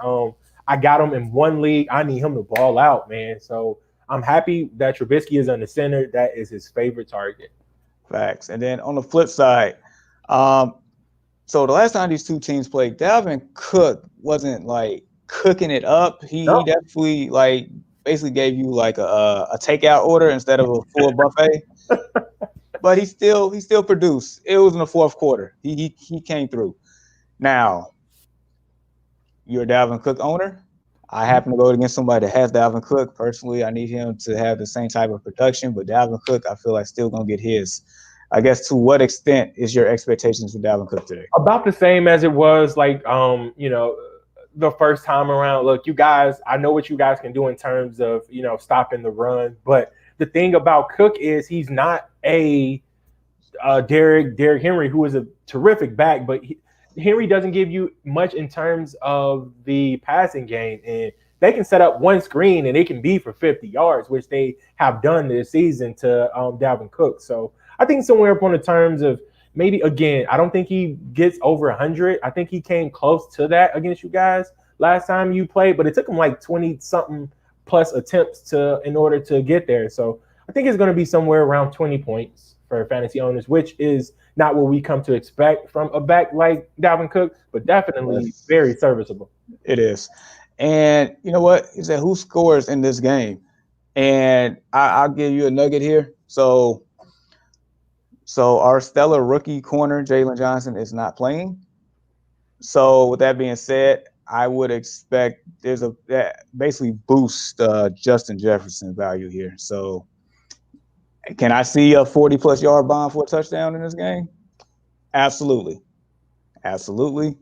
I got him in one league. I need him to ball out, man. So I'm happy that Trubisky is on the center. That is his favorite target. Facts. And then on the flip side, so the last time these two teams played, Dalvin Cook wasn't like cooking it up. He definitely like basically gave you like a takeout order instead of a full buffet. But he still produced. It was in the fourth quarter. He came through. Now, you're a Dalvin Cook owner. I happen to go against somebody that has Dalvin Cook. Personally, I need him to have the same type of production, but Dalvin Cook, I feel like still gonna get his. I guess to what extent is your expectations for Dalvin Cook today? About the same as it was like the first time around. Look, you guys, I know what you guys can do in terms of, stopping the run. But the thing about Cook is he's not a Derrick Henry, who is a terrific back, but Henry doesn't give you much in terms of the passing game. And they can set up one screen and it can be for 50 yards, which they have done this season to Dalvin Cook. So I think somewhere up on the terms of, maybe, again, I don't think he gets over 100. I think he came close to that against you guys last time you played, but it took him like 20-something plus attempts in order to get there. So I think it's going to be somewhere around 20 points for fantasy owners, which is not what we come to expect from a back like Dalvin Cook, but definitely very serviceable. It is. And you know what? He said, who scores in this game? And I'll give you a nugget here. So our stellar rookie corner, Jalen Johnson, is not playing. So with that being said, I would expect that basically boosts Justin Jefferson value here. So can I see a 40-plus yard bomb for a touchdown in this game? Absolutely. Absolutely.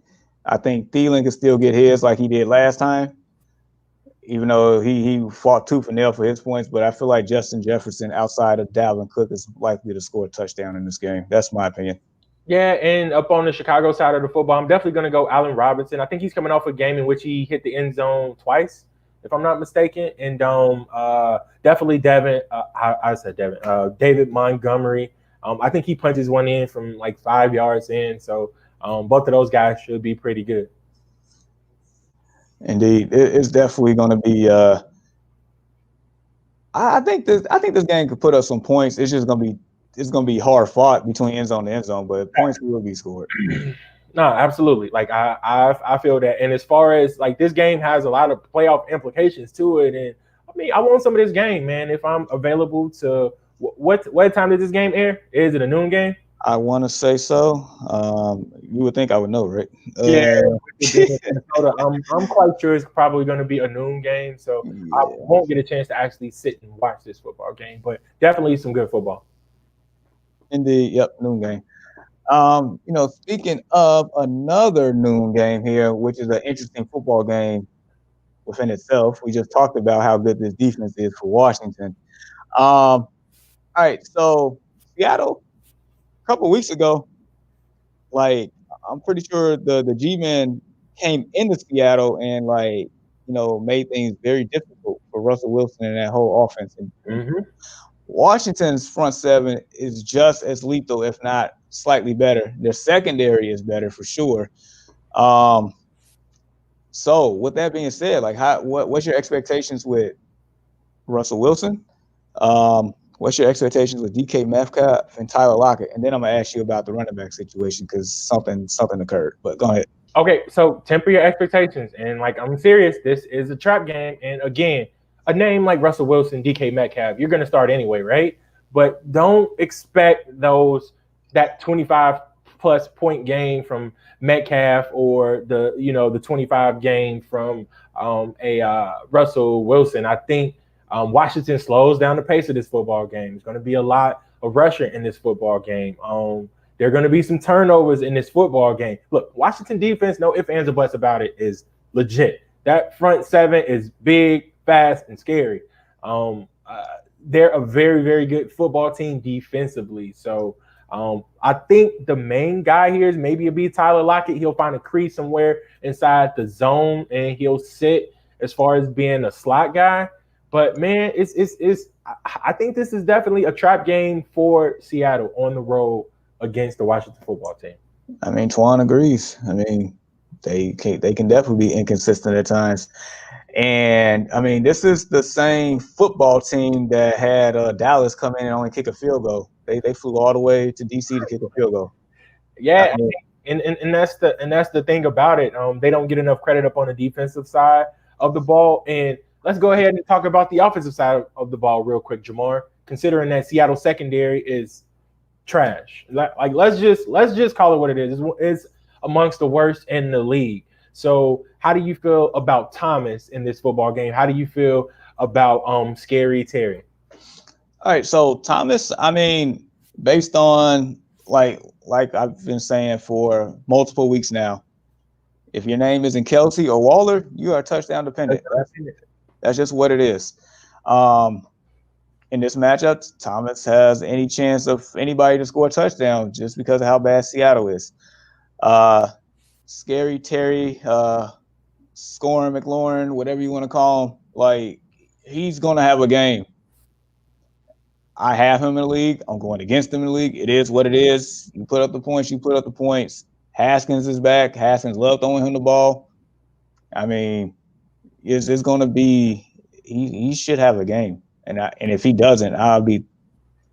I think Thielen can still get his like he did last time, even though he fought tooth and nail for his points. But I feel like Justin Jefferson, outside of Dalvin Cook, is likely to score a touchdown in this game. That's my opinion. Yeah, and up on the Chicago side of the football, I'm definitely going to go Allen Robinson. I think he's coming off a game in which he hit the end zone twice, if I'm not mistaken. And definitely Devin. I said Devin. David Montgomery. I think he punches one in from like 5 yards in. So both of those guys should be pretty good. Indeed, it's definitely going to be. I think this game could put up some points. It's just going to be hard fought between end zone to end zone, but points will be scored. No, absolutely. Like I feel that. And as far as like this game has a lot of playoff implications to it, and I mean I want some of this game, man. If I'm available to what time did this game air? Is it a noon game? I want to say so. You would think I would know, right? Yeah, I'm quite sure it's probably going to be a noon game, so yeah. I won't get a chance to actually sit and watch this football game, but definitely some good football. Indeed, yep, noon game. Speaking of another noon game here, which is an interesting football game within itself, we just talked about how good this defense is for Washington. All right, so Seattle. Couple of weeks ago, like I'm pretty sure the G-men came into Seattle and made things very difficult for Russell Wilson and that whole offense. Mm-hmm. Washington's front seven is just as lethal, if not slightly better. Their secondary is better for sure. So with that being said, what's your expectations with Russell Wilson? What's your expectations with DK Metcalf and Tyler Lockett? And then I'm going to ask you about the running back situation because something occurred. But go ahead. Okay, so temper your expectations. And, I'm serious. This is a trap game. And, again, a name like Russell Wilson, DK Metcalf, you're going to start anyway, right? But don't expect that 25-plus point game from Metcalf or the 25 game from Russell Wilson. I think Washington slows down the pace of this football game. There's going to be a lot of rushing in this football game. There are going to be some turnovers in this football game. Look, Washington defense, no ifs, ands, or buts about it, is legit. That front seven is big, fast, and scary. They're a very, very good football team defensively. So I think the main guy here is maybe it'll be Tyler Lockett. He'll find a crease somewhere inside the zone, and he'll sit as far as being a slot guy. But man, I think this is definitely a trap game for Seattle on the road against the Washington football team. I mean, Twan agrees. I mean, they can definitely be inconsistent at times. And I mean, this is the same football team that had Dallas come in and only kick a field goal. They flew all the way to DC to kick a field goal. Yeah, and that's the thing about it. They don't get enough credit up on the defensive side of the ball. And let's go ahead and talk about the offensive side of the ball real quick, Jamar. Considering that Seattle secondary is trash, let's just call it what it is. It's amongst the worst in the league. So, how do you feel about Thomas in this football game? How do you feel about Scary Terry? All right, so Thomas, I mean, based on like I've been saying for multiple weeks now, if your name isn't Kelsey or Waller, you are touchdown dependent. That's just what it is. In this matchup, Thomas has any chance of anybody to score a touchdown just because of how bad Seattle is. Scary Terry, Scoring McLaurin, whatever you want to call him, he's going to have a game. I have him in the league. I'm going against him in the league. It is what it is. You put up the points, you put up the points. Haskins is back. Haskins loved throwing him the ball. I mean, it's going to be he should have a game. And if he doesn't, I'll be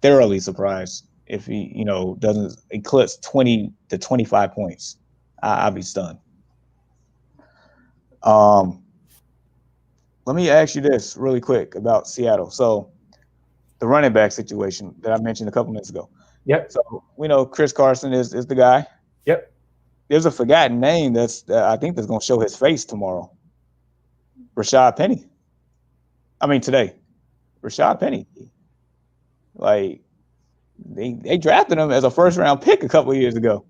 thoroughly surprised if he, doesn't eclipse 20 to 25 points. I'll be stunned. Let me ask you this really quick about Seattle. So the running back situation that I mentioned a couple minutes ago. Yep. So we know Chris Carson is the guy. Yep. There's a forgotten name that I think that's going to show his face tomorrow. Rashad Penny. I mean, today. Rashad Penny. They drafted him as a first-round pick a couple of years ago.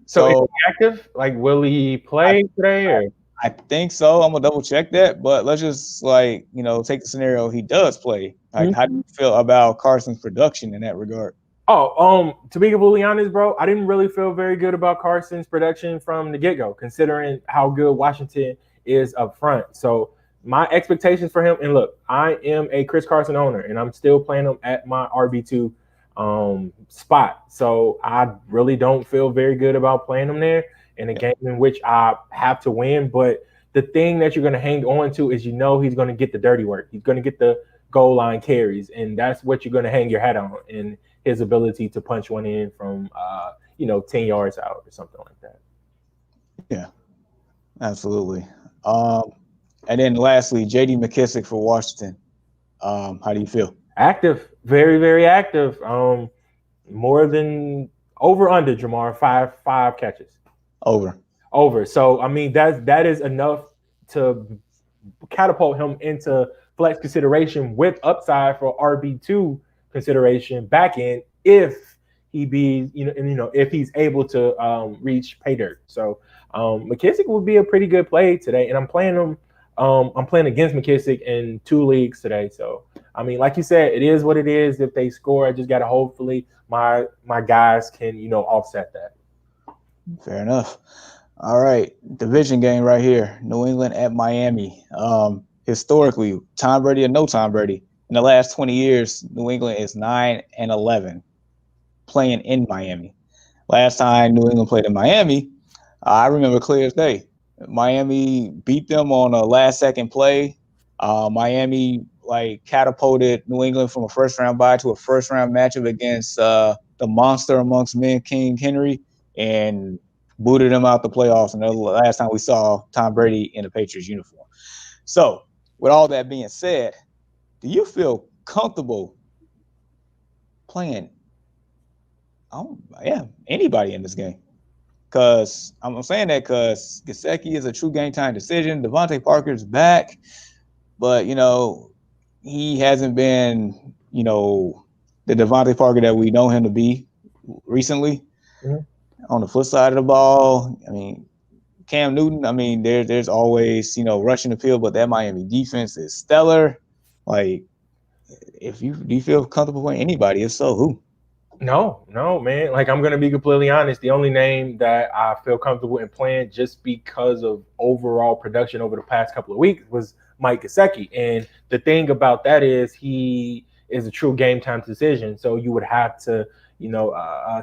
So is he active? Will he play today? Or? I think so. I'm going to double-check that. But let's just, take the scenario he does play. How do you feel about Carson's production in that regard? To be completely honest, bro, I didn't really feel very good about Carson's production from the get-go, considering how good Washington is up front. So my expectations for him, and look, I am a Chris Carson owner, and I'm still playing him at my RB2 spot. So I really don't feel very good about playing him there in a game in which I have to win. But the thing that you're going to hang on to is he's going to get the dirty work. He's going to get the goal line carries, and that's what you're going to hang your hat on. And his ability to punch one in from 10 yards out or something like that. Yeah, absolutely. And then lastly, J.D. McKissick for Washington. How do you feel? Active, very, very active. More than over under Jamar, five catches. Over. So I mean that is enough to catapult him into flex consideration with upside for RB2 consideration back end if he be if he's able to reach pay dirt. So McKissick would be a pretty good play today, and I'm playing him. I'm playing against McKissick in 2 leagues today. So I mean, like you said, it is what it is. If they score, I just gotta hopefully my guys can offset that. Fair enough. All right, division game right here. New England at Miami. Historically, Tom Brady or no Tom Brady, in the last 20 years, New England is 9-11 playing in Miami. Last time New England played in Miami, I remember clear as day. Miami beat them on a last-second play. Miami catapulted New England from a first-round bye to a first-round matchup against the monster amongst men, King Henry, and booted him out the playoffs. And the last time we saw Tom Brady in a Patriots uniform. So, with all that being said, do you feel comfortable playing anybody in this game? Because I'm saying that because Gesicki is a true game time decision. Devontae Parker's back, but he hasn't been the Devontae Parker that we know him to be recently. Mm-hmm. On the flip side of the ball, I mean, Cam Newton, I mean, there's always, rushing the field, but that Miami defense is stellar. Do you feel comfortable playing anybody? If so, who? No, man. I'm going to be completely honest. The only name that I feel comfortable in playing just because of overall production over the past couple of weeks was Mike Gesicki. And the thing about that is he is a true game time decision. So you would have to,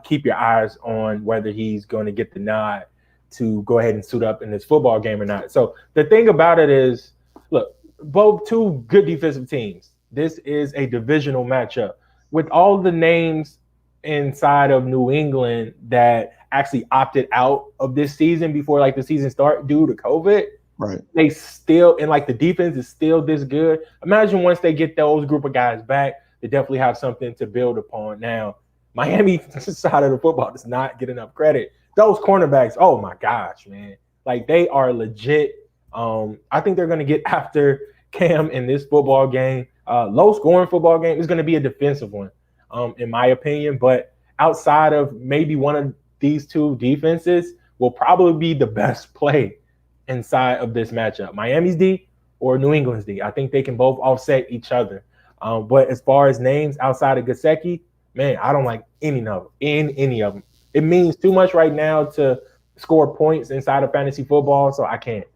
keep your eyes on whether he's going to get the nod to go ahead and suit up in this football game or not. So the thing about it is, look, both two good defensive teams. This is a divisional matchup. With all the names inside of New England that actually opted out of this season before the season start due to COVID, right? They still, and the defense is still this good. Imagine once they get those group of guys back, they definitely have something to build upon. Now, Miami side of the football does not get enough credit. Those cornerbacks, oh my gosh, man. They are legit. I think they're going to get after Cam in this football game. Low scoring football game is going to be a defensive one, in my opinion. But outside of maybe one of these two defenses will probably be the best play inside of this matchup. Miami's D or New England's D. I think they can both offset each other. But as far as names outside of Gesicki, man, I don't like any of them. It means too much right now to score points inside of fantasy football, so I can't.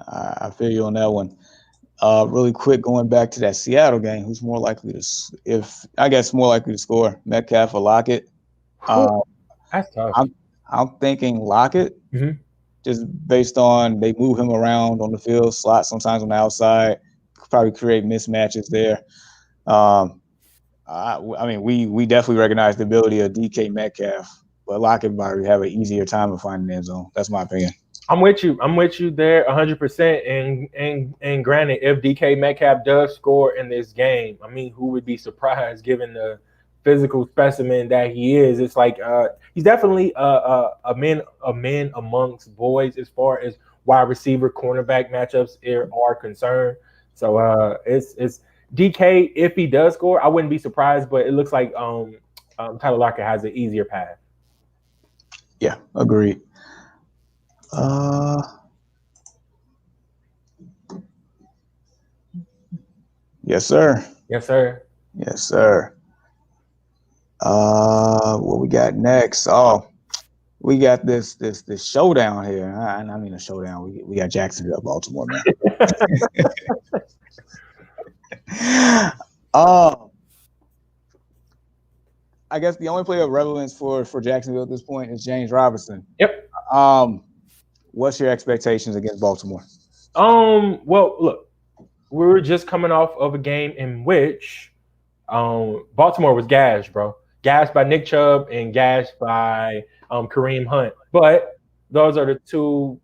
I feel you on that one. Really quick, going back to that Seattle game, who's more likely to score, Metcalf or Lockett? That's tough. I'm thinking Lockett, just based on they move him around on the field, slot sometimes on the outside, probably create mismatches there. We definitely recognize the ability of DK Metcalf, but Lockett probably have an easier time of finding the end zone. That's my opinion. I'm with you there 100%. And granted, if DK Metcalf does score in this game, I mean, who would be surprised given the physical specimen that he is? It's he's definitely a man amongst boys as far as wide receiver cornerback matchups are concerned. So it's DK. If he does score, I wouldn't be surprised, but it looks like Tyler Lockett has an easier path. Yeah, agreed. Yes, sir. Yes, sir. Yes, sir. What we got next? Oh, we got this showdown here. I mean a showdown. We got Jacksonville, Baltimore, man. I guess the only player of relevance for Jacksonville at this point is James Robinson. Yep. What's your expectations against Baltimore? Well, look, we were just coming off of a game in which Baltimore was gashed, bro. Gashed by Nick Chubb and gashed by Kareem Hunt. But those are the two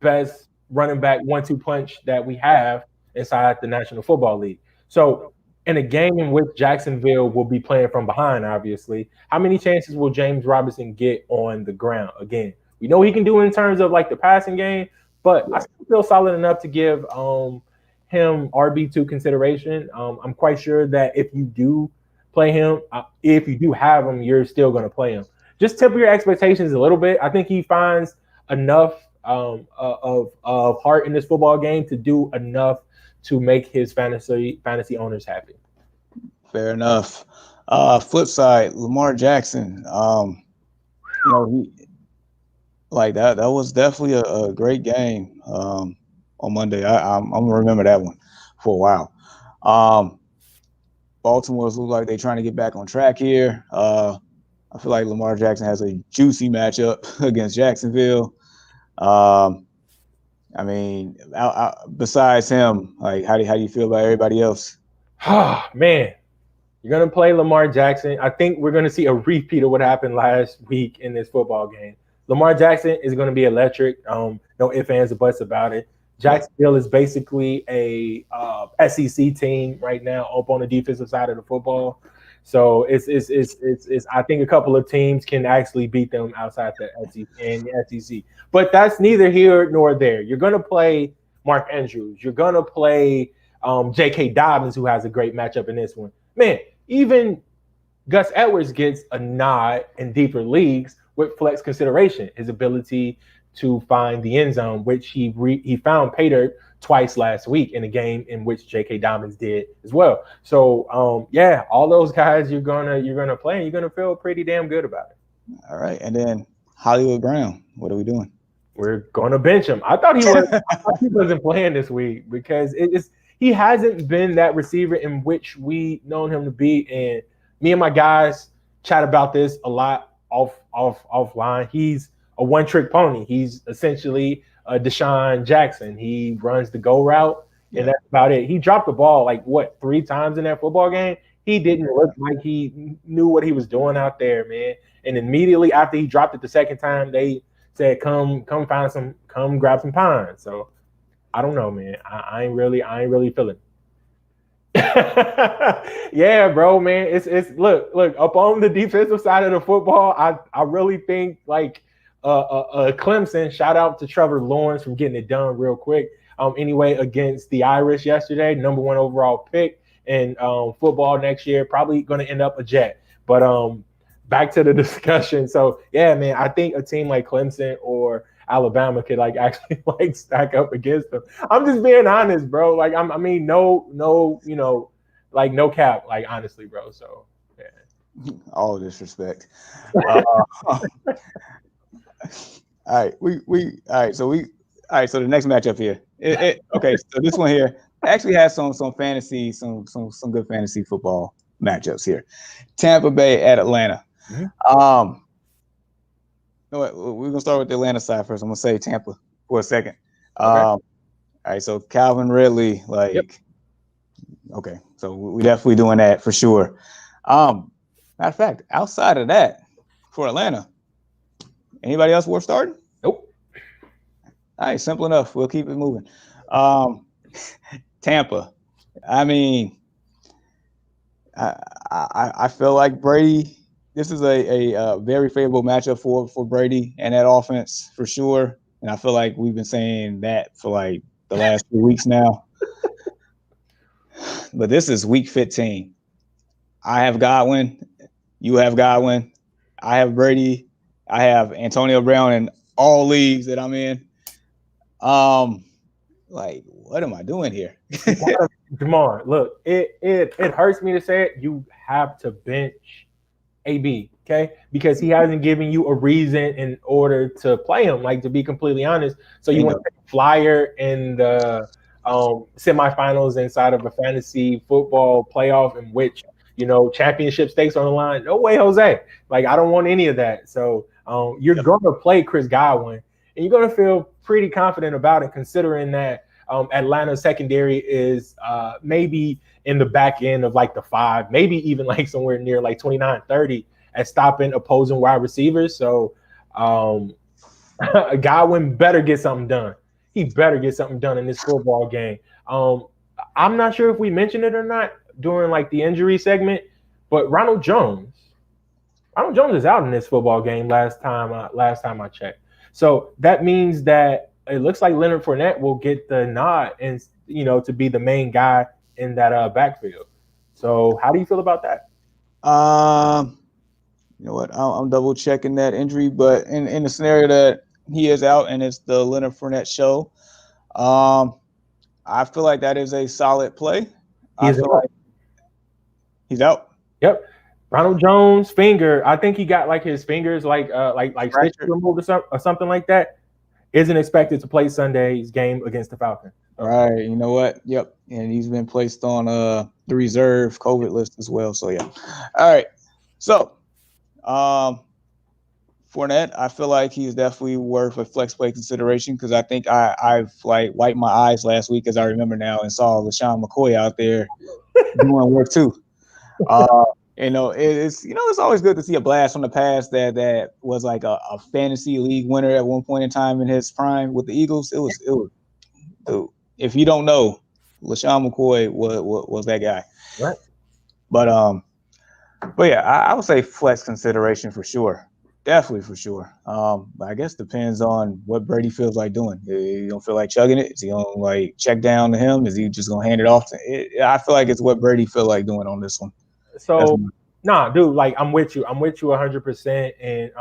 best running back 1-2 punch that we have inside the National Football League. So in a game in which Jacksonville will be playing from behind, obviously, how many chances will James Robinson get on the ground? Again, we know he can do in terms of like the passing game, but I still feel solid enough to give him RB2 consideration. I'm quite sure that if you do play him, if you do have him, you're still going to play him. Just temper your expectations a little bit. I think he finds enough of heart in this football game to do enough to make his fantasy owners happy. Fair enough. Flip side, Lamar Jackson. He like that was definitely a great game on Monday. I'm gonna remember that one for a while. Baltimore's look like they're trying to get back on track here. I feel like Lamar Jackson has a juicy matchup against Jacksonville. I mean, besides him, like how do you feel about everybody else? Man, you're gonna play Lamar Jackson. I think we're gonna see a repeat of what happened last week in this football game. Lamar Jackson is gonna be electric. No ifs, ands, or buts about it. Jacksonville is basically a SEC team right now up on the defensive side of the football. So it's I think a couple of teams can actually beat them outside the SEC. But that's neither here nor there. You're going to play Mark Andrews. You're going to play J.K. Dobbins, who has a great matchup in this one. Man, even Gus Edwards gets a nod in deeper leagues with flex consideration. His ability to find the end zone, which he found pay dirt twice last week in a game in which J.K. Dobbins did as well. So all those guys you're gonna play and you're gonna feel pretty damn good about it. All right, and then Hollywood Brown, what are we doing? We're gonna bench him. I thought he wasn't playing this week because he hasn't been that receiver in which we known him to be. And me and my guys chat about this a lot offline. He's a one-trick pony. He's essentially a Deshaun Jackson. He runs the go route, and that's about it. He dropped the ball 3 times in that football game. He didn't look like he knew what he was doing out there, man. And immediately after he dropped it the second time, they said, "Come grab some pine." So I don't know, man. I ain't really feeling it. Yeah, bro, man. It's look up on the defensive side of the football. I really think Clemson, shout out to Trevor Lawrence from getting it done real quick. Anyway, against the Irish yesterday, number 1 overall pick in football next year, probably going to end up a Jet. But back to the discussion. So yeah, man, I think a team like Clemson or Alabama could actually stack up against them. I'm just being honest, bro. No cap, honestly, bro. So yeah. All disrespect. All right, So the next matchup here. Okay, so this one here actually has some fantasy, some good fantasy football matchups here. Tampa Bay at Atlanta. Mm-hmm. We're gonna start with the Atlanta side first. I'm gonna say Tampa for a second. Okay. All right, so Calvin Ridley, okay, so we definitely doing that for sure. Matter of fact, outside of that, for Atlanta, anybody else worth starting? Nope. All right, simple enough. We'll keep it moving. Tampa. I mean, I feel like Brady. This is a very favorable matchup for Brady and that offense for sure. And I feel like we've been saying that for the last 2 weeks now. But this is week 15. I have Godwin. You have Godwin. I have Brady. I have Antonio Brown in all leagues that I'm in. What am I doing here? Jamar, look, it hurts me to say it. You have to bench AB, okay? Because he hasn't given you a reason in order to play him, like, to be completely honest. So you want to take a flyer in the semifinals inside of a fantasy football playoff in which, championship stakes on the line? No way, Jose. Like, I don't want any of that. So you're going to play Chris Godwin, and you're going to feel pretty confident about it, considering that Atlanta's secondary is maybe in the back end of like the 5, maybe even like somewhere near like 29, 30 at stopping opposing wide receivers. So Godwin better get something done. He better get something done in this football game. I'm not sure if we mentioned it or not during like the injury segment, but Ronald Jones is out in this football game last time I checked. So that means that it looks like Leonard Fournette will get the nod and to be the main guy in that backfield. So how do you feel about that? You know what? I'm double checking that injury, but in the scenario that he is out and it's the Leonard Fournette show, I feel like that is a solid play. He's out. Yep. Ronald Jones' finger, I think he got like his fingers like stitches removed or something like that. Isn't expected to play Sunday's game against the Falcons. All right. You know what? Yep. And he's been placed on the reserve COVID list as well. So yeah. All right. So Fournette, I feel like he's definitely worth a flex play consideration because I think I've like wiped my eyes last week, as I remember now, and saw LaShawn McCoy out there doing work too. It's always good to see a blast from the past that was like a fantasy league winner at one point in time in his prime with the Eagles. It was dude, if you don't know, LaShawn McCoy was that guy. Right. But yeah, I would say flex consideration for sure. Definitely for sure. But I guess depends on what Brady feels like doing. You don't feel like chugging it? Is he gonna like check down to him? Is he just gonna hand it off I feel like it's what Brady feel like doing on this one. So nah, dude, like I'm with you 100%. And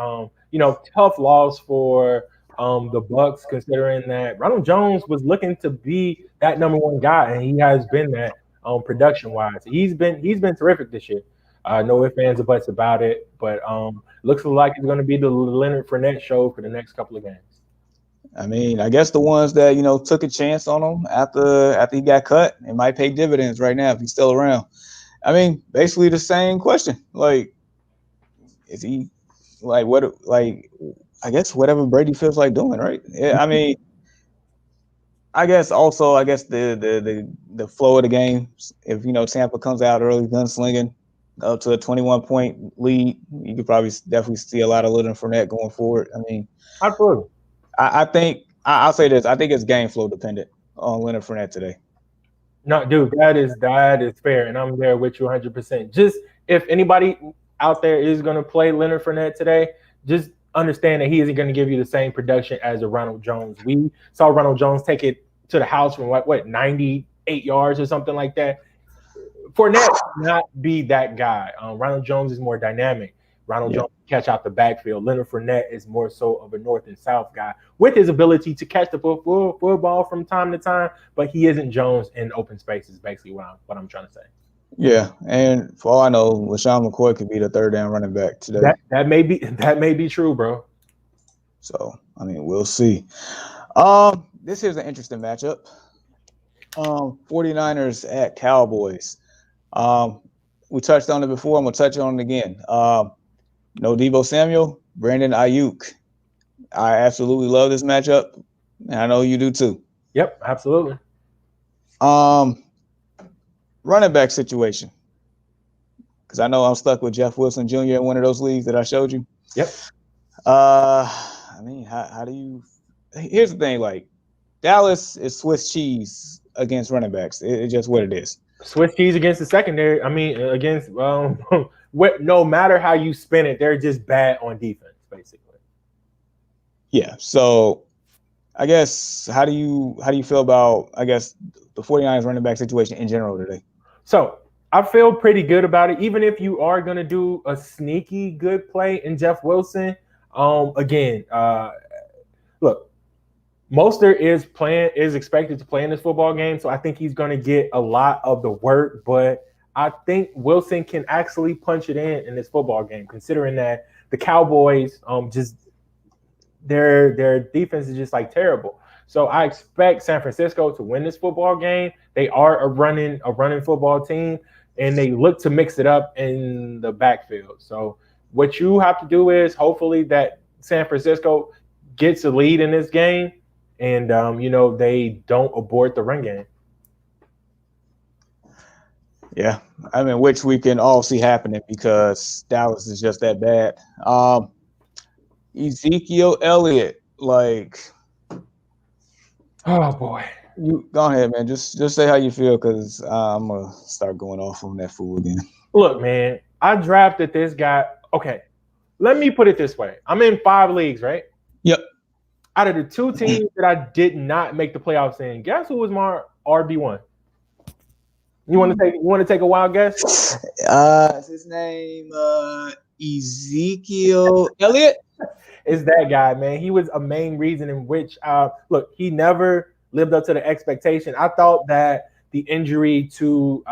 tough loss for the Bucks, considering that Ronald Jones was looking to be that number one guy, and he has been that production wise. He's been terrific this year. No ifs, ands, or buts about it, but looks like it's going to be the Leonard Fournette show for the next couple of games. I mean, I guess the ones that took a chance on him after he got cut, it might pay dividends right now if he's still around. I mean, basically the same question. Like, is he like what? Like, I guess whatever Brady feels like doing, right? Yeah, I mean, I guess the flow of the game. If Tampa comes out early, gunslinging up to a 21-point lead, you could probably definitely see a lot of Leonard Fournette going forward. I mean, absolutely. I think I'll say this. I think it's game flow dependent on Leonard Fournette today. No, dude, that is fair, and I'm there with you 100%. Just if anybody out there is going to play Leonard Fournette today, just understand that he isn't going to give you the same production as a Ronald Jones. We saw Ronald Jones take it to the house from 98 yards or something like that. Fournette not be that guy. Ronald Jones is more dynamic. Ronald Jones catch out the backfield. Leonard Fournette is more so of a north and south guy with his ability to catch the football from time to time, but he isn't Jones in open space is basically what I'm trying to say. Yeah, and for all I know, LaShawn McCoy could be the third down running back today. That may be true, bro. So, I mean, we'll see. This here's an interesting matchup. 49ers at Cowboys. We touched on it before. I'm going to touch on it again. No Deebo Samuel, Brandon Ayuk. I absolutely love this matchup, and I know you do too. Yep, absolutely. Running back situation, because I know I'm stuck with Jeff Wilson Jr. in one of those leagues that I showed you. Yep. I mean, how do you – here's the thing, like, Dallas is Swiss cheese against running backs. It's just what it is. Swiss cheese against the secondary. I mean, against no matter how you spin it, they're just bad on defense, basically. Yeah. So, I guess how do you feel about the 49ers running back situation in general today? So I feel pretty good about it. Even if you are going to do a sneaky good play in Jeff Wilson, look, Mostert is expected to play in this football game, so I think he's going to get a lot of the work. But I think Wilson can actually punch it in this football game, considering that the Cowboys just their defense is just like terrible. So I expect San Francisco to win this football game. They are a running football team, and they look to mix it up in the backfield. So what you have to do is hopefully that San Francisco gets a lead in this game, and they don't abort the run game. Yeah, I mean, which we can all see happening because Dallas is just that bad. Ezekiel Elliott, like, oh boy, you go ahead, man. Just say how you feel, because I'm gonna start going off on that fool again. Look, man, I drafted this guy. Okay, let me put it this way: I'm in 5 leagues, right? Yep. Out of the 2 teams that I did not make the playoffs in, guess who was my RB1? You want to take a wild guess? Is his name Ezekiel Elliott? It's that guy, man. He was a main reason in which, look, he never lived up to the expectation. I thought that the injury to,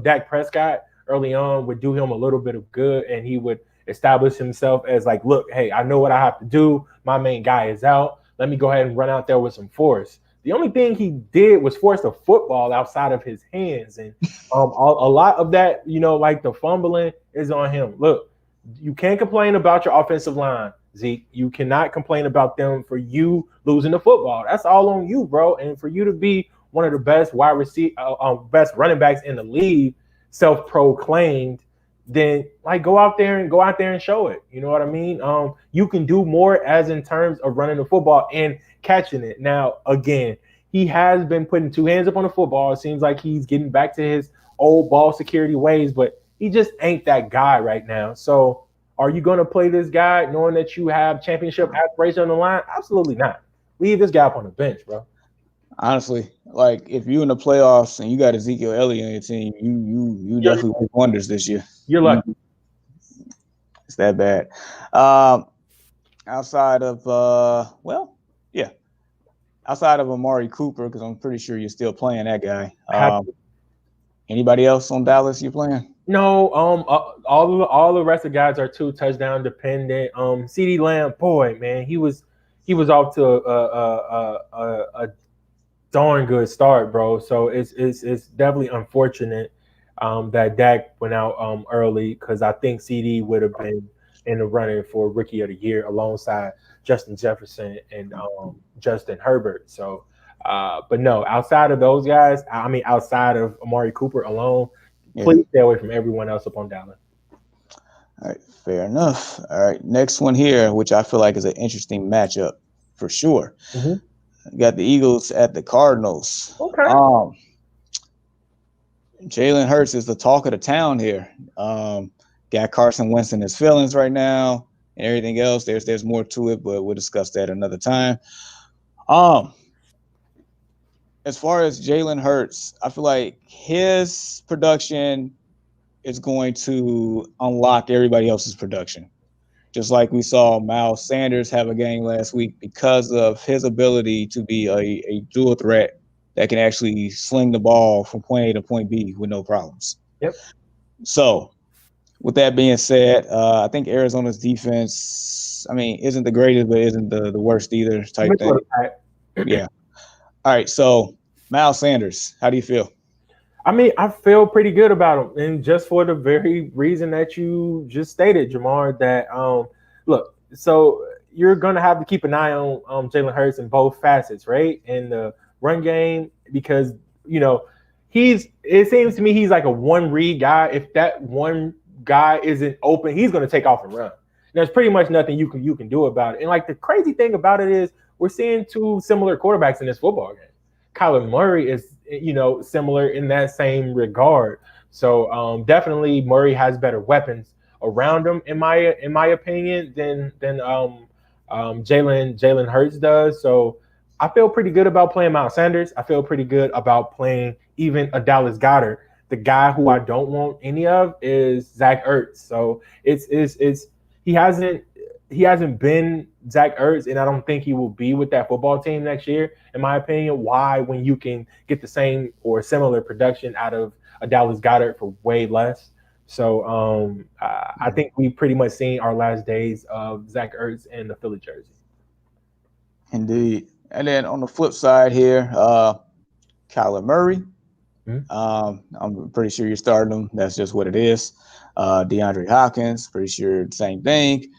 Dak Prescott early on would do him a little bit of good, and he would establish himself as like, look, hey, I know what I have to do. My main guy is out. Let me go ahead and run out there with some force. The only thing he did was force the football outside of his hands, and a lot of that, like the fumbling, is on him. Look, you can't complain about your offensive line, Zeke. You cannot complain about them for you losing the football. That's all on you, bro. And for you to be one of the best best running backs in the league, self-proclaimed, then like go out there and show it. You know what I mean? You can do more as in terms of running the football and catching it. Now, again, he has been putting 2 hands up on the football. It seems like he's getting back to his old ball security ways, but he just ain't that guy right now. So are you going to play this guy knowing that you have championship aspiration on the line? Absolutely not. Leave this guy up on the bench, bro. Honestly, like if you're in the playoffs and you got Ezekiel Elliott on your team, you definitely make wonders this year. You're lucky. It's that bad. Outside of outside of Amari Cooper, because I'm pretty sure you're still playing that guy. Anybody else on Dallas you playing? No, all the rest of the guys are 2 touchdown dependent. CeeDee Lamb, boy, man, he was off to a darn good start, bro. So it's definitely unfortunate that Dak went out early, because I think CD would have been in the running for Rookie of the Year alongside Justin Jefferson and Justin Herbert. So, but no, outside of those guys, outside of Amari Cooper alone, please stay away from everyone else up on Dallas. All right, fair enough. All right, next one here, which I feel like is an interesting matchup for sure. Mm-hmm. You got the Eagles at the Cardinals. Okay. Jalen Hurts is the talk of the town here. Got Carson Wentz in his feelings right now and everything else. There's more to it, but we'll discuss that another time. As far as Jalen Hurts, I feel like his production is going to unlock everybody else's production. Just like we saw Miles Sanders have a game last week because of his ability to be a dual threat that can actually sling the ball from point A to point B with no problems. Yep. So with that being said, I think Arizona's defense, isn't the greatest, but isn't the worst either type thing. Yeah. All right. So Miles Sanders, how do you feel? I feel pretty good about him, and just for the very reason that you just stated, Jamar, that look, so you're gonna have to keep an eye on Jalen Hurts in both facets, right? In the run game, because it seems to me he's like a one read guy. If that one guy isn't open, he's gonna take off and run. There's pretty much nothing you can do about it. And like the crazy thing about it is we're seeing 2 similar quarterbacks in this football game. Kyler Murray is, similar in that same regard. So definitely Murray has better weapons around him, in my opinion, than Jalen Hurts does. So I feel pretty good about playing Miles Sanders. I feel pretty good about playing even a Dallas Goedert. The guy who I don't want any of is Zach Ertz. So he hasn't been Zach Ertz, and I don't think he will be with that football team next year, in my opinion. Why, when you can get the same or similar production out of a Dallas Goedert for way less. So I think we pretty much seen our last days of Zach Ertz and the Philly jersey. Indeed. And then on the flip side here, Kyler Murray. I'm pretty sure you're starting him. That's just what it is. DeAndre Hopkins, pretty sure the same thing.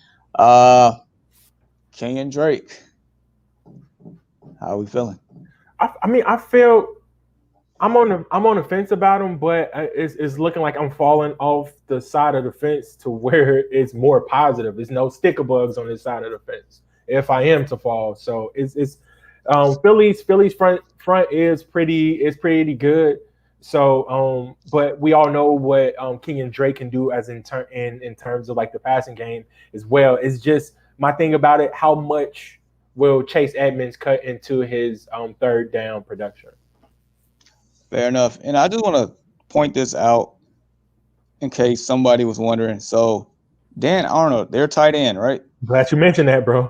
Kenyon Drake. How are we feeling? I mean, I feel I'm on the fence about him, but it's looking like I'm falling off the side of the fence to where it's more positive. There's no sticker bugs on this side of the fence if I am to fall. So it's Philly's front is pretty good. So but we all know what Kenyon Drake can do as in terms of like the passing game as well. It's just my thing about it, how much will Chase Edmonds cut into his third down production? Fair enough. And I just want to point this out in case somebody was wondering. So Dan Arnold, they're tight end, right? Glad you mentioned that, bro.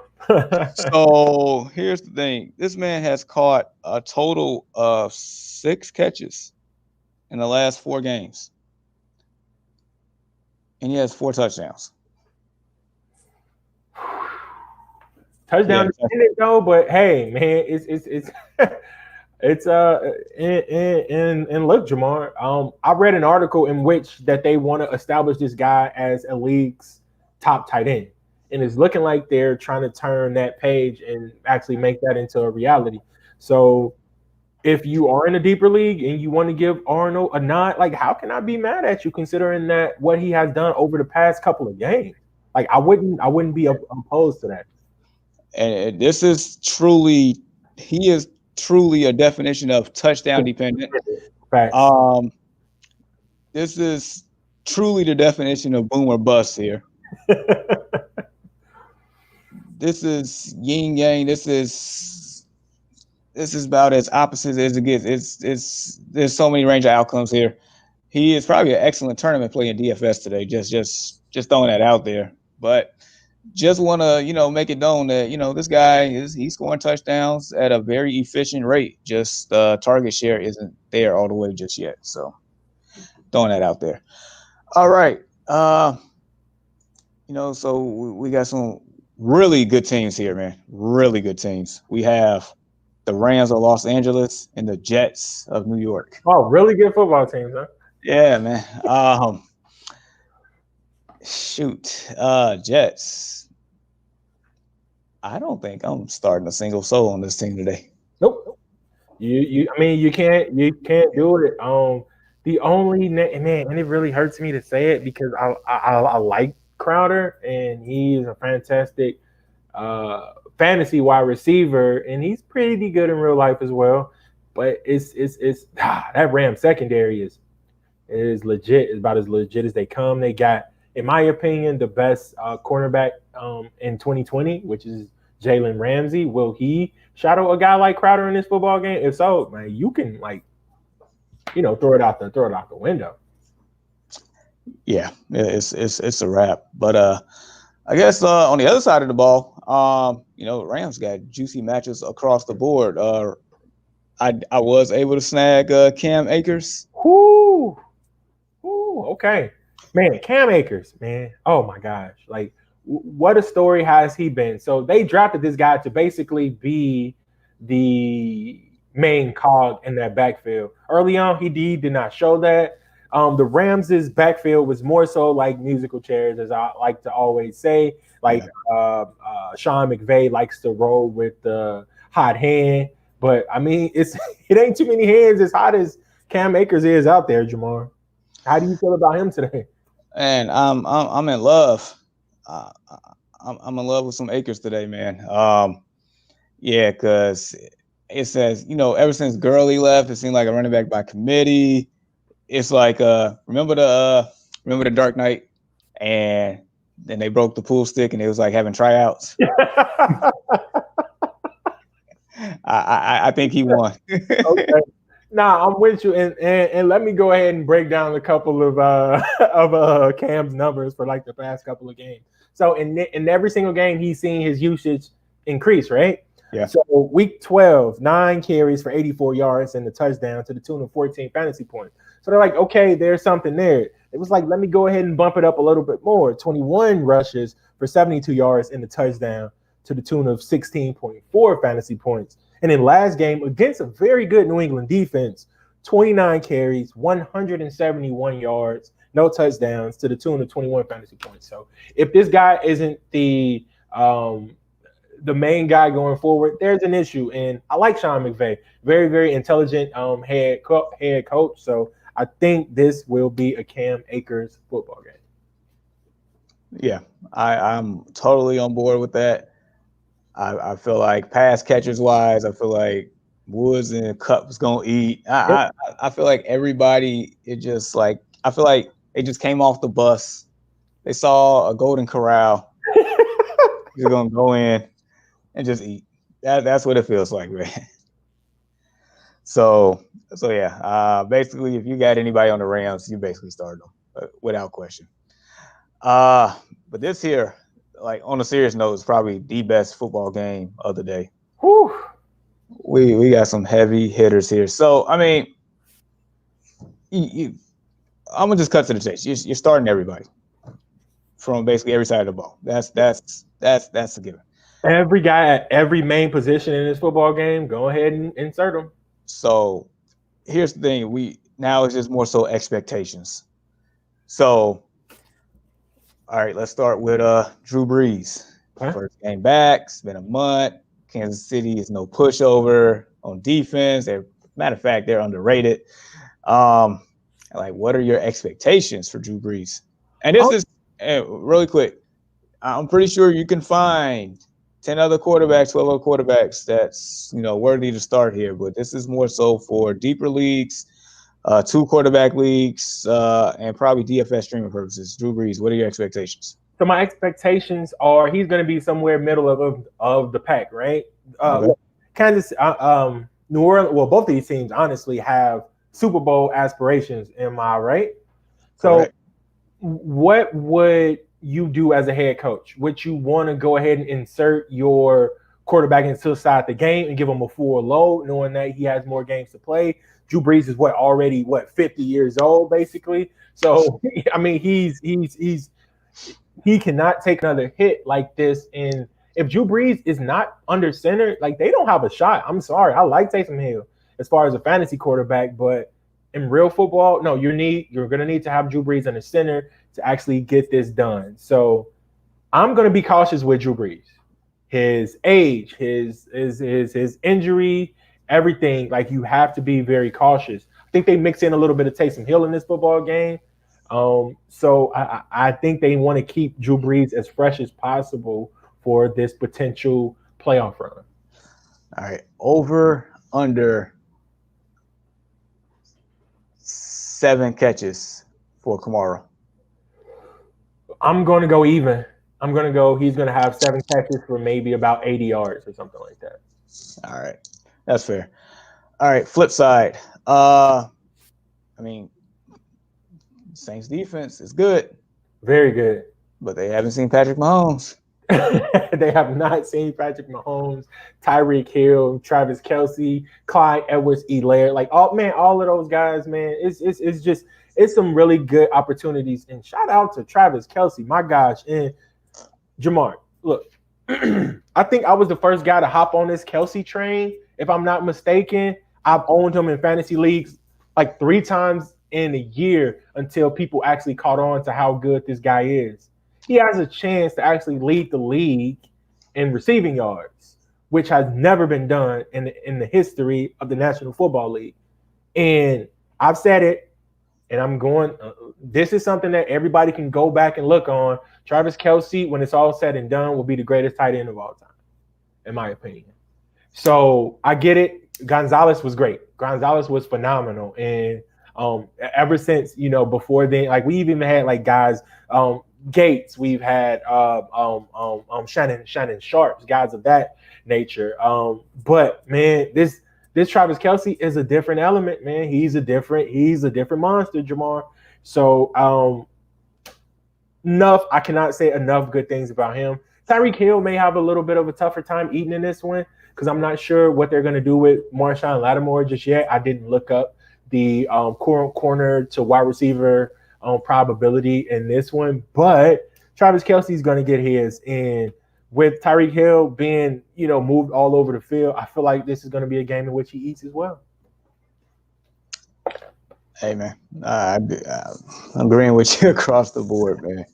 So here's the thing. This man has caught a total of 6 catches in the last 4 games. And he has 4 touchdowns. Touchdown dependent though, but hey, man, it's it's and look, Jamar, I read an article in which that they want to establish this guy as a league's top tight end, and it's looking like they're trying to turn that page and actually make that into a reality. So if you are in a deeper league and you want to give Arnold a nod, like how can I be mad at you considering that what he has done over the past couple of games? Like I wouldn't be opposed to that. And this is truly, he is truly a definition of touchdown dependent. Facts. This is truly the definition of boom or bust here. This is yin yang. This is about as opposite as it gets. There's so many range of outcomes here. He is probably an excellent tournament play in DFS today. Just throwing that out there. But just want to, make it known that, this guy he's scoring touchdowns at a very efficient rate. Just target share isn't there all the way just yet. So throwing that out there. All right. So we got some really good teams here, man. Really good teams. We have the Rams of Los Angeles and the Jets of New York. Oh, really good football teams, huh? Yeah, man. Jets. I don't think I'm starting a single soul on this team today. Nope. You can't do it. The only man, and it really hurts me to say it because I like Crowder and he's a fantastic fantasy wide receiver and he's pretty good in real life as well. But it's that Rams secondary is legit. It's about as legit as they come. They got, in my opinion, the best cornerback in 2020, which is Jalen Ramsey. Will he shadow a guy like Crowder in this football game? If so, man, you can throw it out the window. Yeah, it's a wrap. But I guess on the other side of the ball, Rams got juicy matches across the board. I was able to snag Cam Akers. Ooh, okay. Man, Cam Akers, man. Oh my gosh. Like, what a story has he been? So they drafted this guy to basically be the main cog in that backfield. Early on, he did not show that. The Rams' backfield was more so like musical chairs, as I like to always say. Like Sean McVay likes to roll with the hot hand. But, I mean, it ain't too many hands as hot as Cam Akers is out there, Jamar. How do you feel about him today? And I'm in love. I'm in love with some Akers today, man. Because it says, ever since Gurley left, it seemed like a running back by committee. It's like remember the Dark Knight, and then they broke the pool stick, and it was like having tryouts. I think he won. Okay. Nah, I'm with you, and let me go ahead and break down a couple of Cam's numbers for like the past couple of games. So in every single game, he's seen his usage increase, right? Yeah. So week 12, 9 carries for 84 yards and a touchdown to the tune of 14 fantasy points. So they're like, okay, there's something there. It was like, let me go ahead and bump it up a little bit more. 21 rushes for 72 yards and a touchdown to the tune of 16.4 fantasy points. And in last game, against a very good New England defense, 29 carries, 171 yards, no touchdowns to the tune of 21 fantasy points. So if this guy isn't the main guy going forward, there's an issue. And I like Sean McVay, very, very intelligent head coach. So I think this will be a Cam Akers football game. Yeah, I'm totally on board with that. I feel like pass catchers wise, I feel like Woods and Cup's gonna eat. I feel like everybody, I feel like they just came off the bus. They saw a Golden Corral. They're gonna go in and just eat. That's what it feels like, man. So yeah. Basically, if you got anybody on the Rams, you basically start them without question. But this here, like on a serious note, is probably the best football game of the day. Whew. We got some heavy hitters here. So I mean, I'm gonna just cut to the chase. You're starting everybody from basically every side of the ball. That's a given. Every guy at every main position in this football game, go ahead and insert them. So here's the thing. Now it's just more so expectations. So all right, let's start with Drew Brees. Okay. First game back. It's been a month. Kansas City is no pushover on defense. Matter of fact, they're underrated. What are your expectations for Drew Brees? And this is really quick. I'm pretty sure you can find 10 other quarterbacks, 12 other quarterbacks that's worthy to start here. But this is more so for deeper leagues, 2 quarterback leagues, and probably DFS streaming purposes. Drew Brees, what are your expectations? So my expectations are he's going to be somewhere middle of the pack, right? Okay. Kansas, New Orleans. Well, both of these teams honestly have Super Bowl aspirations. Am I right? So, Correct. What would you do as a head coach? Would you want to go ahead and insert your quarterback inside the game and give him a full load, knowing that he has more games to play? Drew Brees is already 50 years old, basically. So I mean, he cannot take another hit like this. And if Drew Brees is not under center, they don't have a shot. I'm sorry. I like Taysom Hill as far as a fantasy quarterback, but in real football, no, you're going to need to have Drew Brees under center to actually get this done. So I'm going to be cautious with Drew Brees. His age, his injury, everything, you have to be very cautious. I think they mix in a little bit of Taysom Hill in this football game. So I think they want to keep Drew Brees as fresh as possible for this potential playoff run. All right. Over, under 7 catches for Kamara. I'm going to go even. He's going to have 7 catches for maybe about 80 yards or something like that. All right. That's fair. All right. Flip side. I mean, Saints defense is good. Very good. But they haven't seen Patrick Mahomes. They have not seen Patrick Mahomes, Tyreek Hill, Travis Kelce, Clyde Edwards-Helaire. All of those guys, man, it's some really good opportunities. And shout out to Travis Kelce, my gosh. And Jamar, look, I think I was the first guy to hop on this Kelce train, if I'm not mistaken. I've owned him in fantasy leagues 3 times in a year until people actually caught on to how good this guy is. He has a chance to actually lead the league in receiving yards, which has never been done in the history of the National Football League. And I've said it, and I'm going, this is something that everybody can go back and look on. Travis Kelce, when it's all said and done, will be the greatest tight end of all time, in my opinion. So I get it. Gonzalez was great. Gonzalez was phenomenal. And ever since, before then, we even had guys, Gates, we've had Shannon Sharps, guys of that nature. But man, this Travis Kelce is a different element, man. He's a different monster, Jamar. So I cannot say enough good things about him. Tyreek Hill may have a little bit of a tougher time eating in this one because I'm not sure what they're going to do with Marshawn Lattimore just yet. I didn't look up the corner to wide receiver probability in this one, but Travis Kelce's going to get his. And with Tyreek Hill being, moved all over the field, I feel like this is going to be a game in which he eats as well. Hey, man, I'm agreeing with you across the board, man.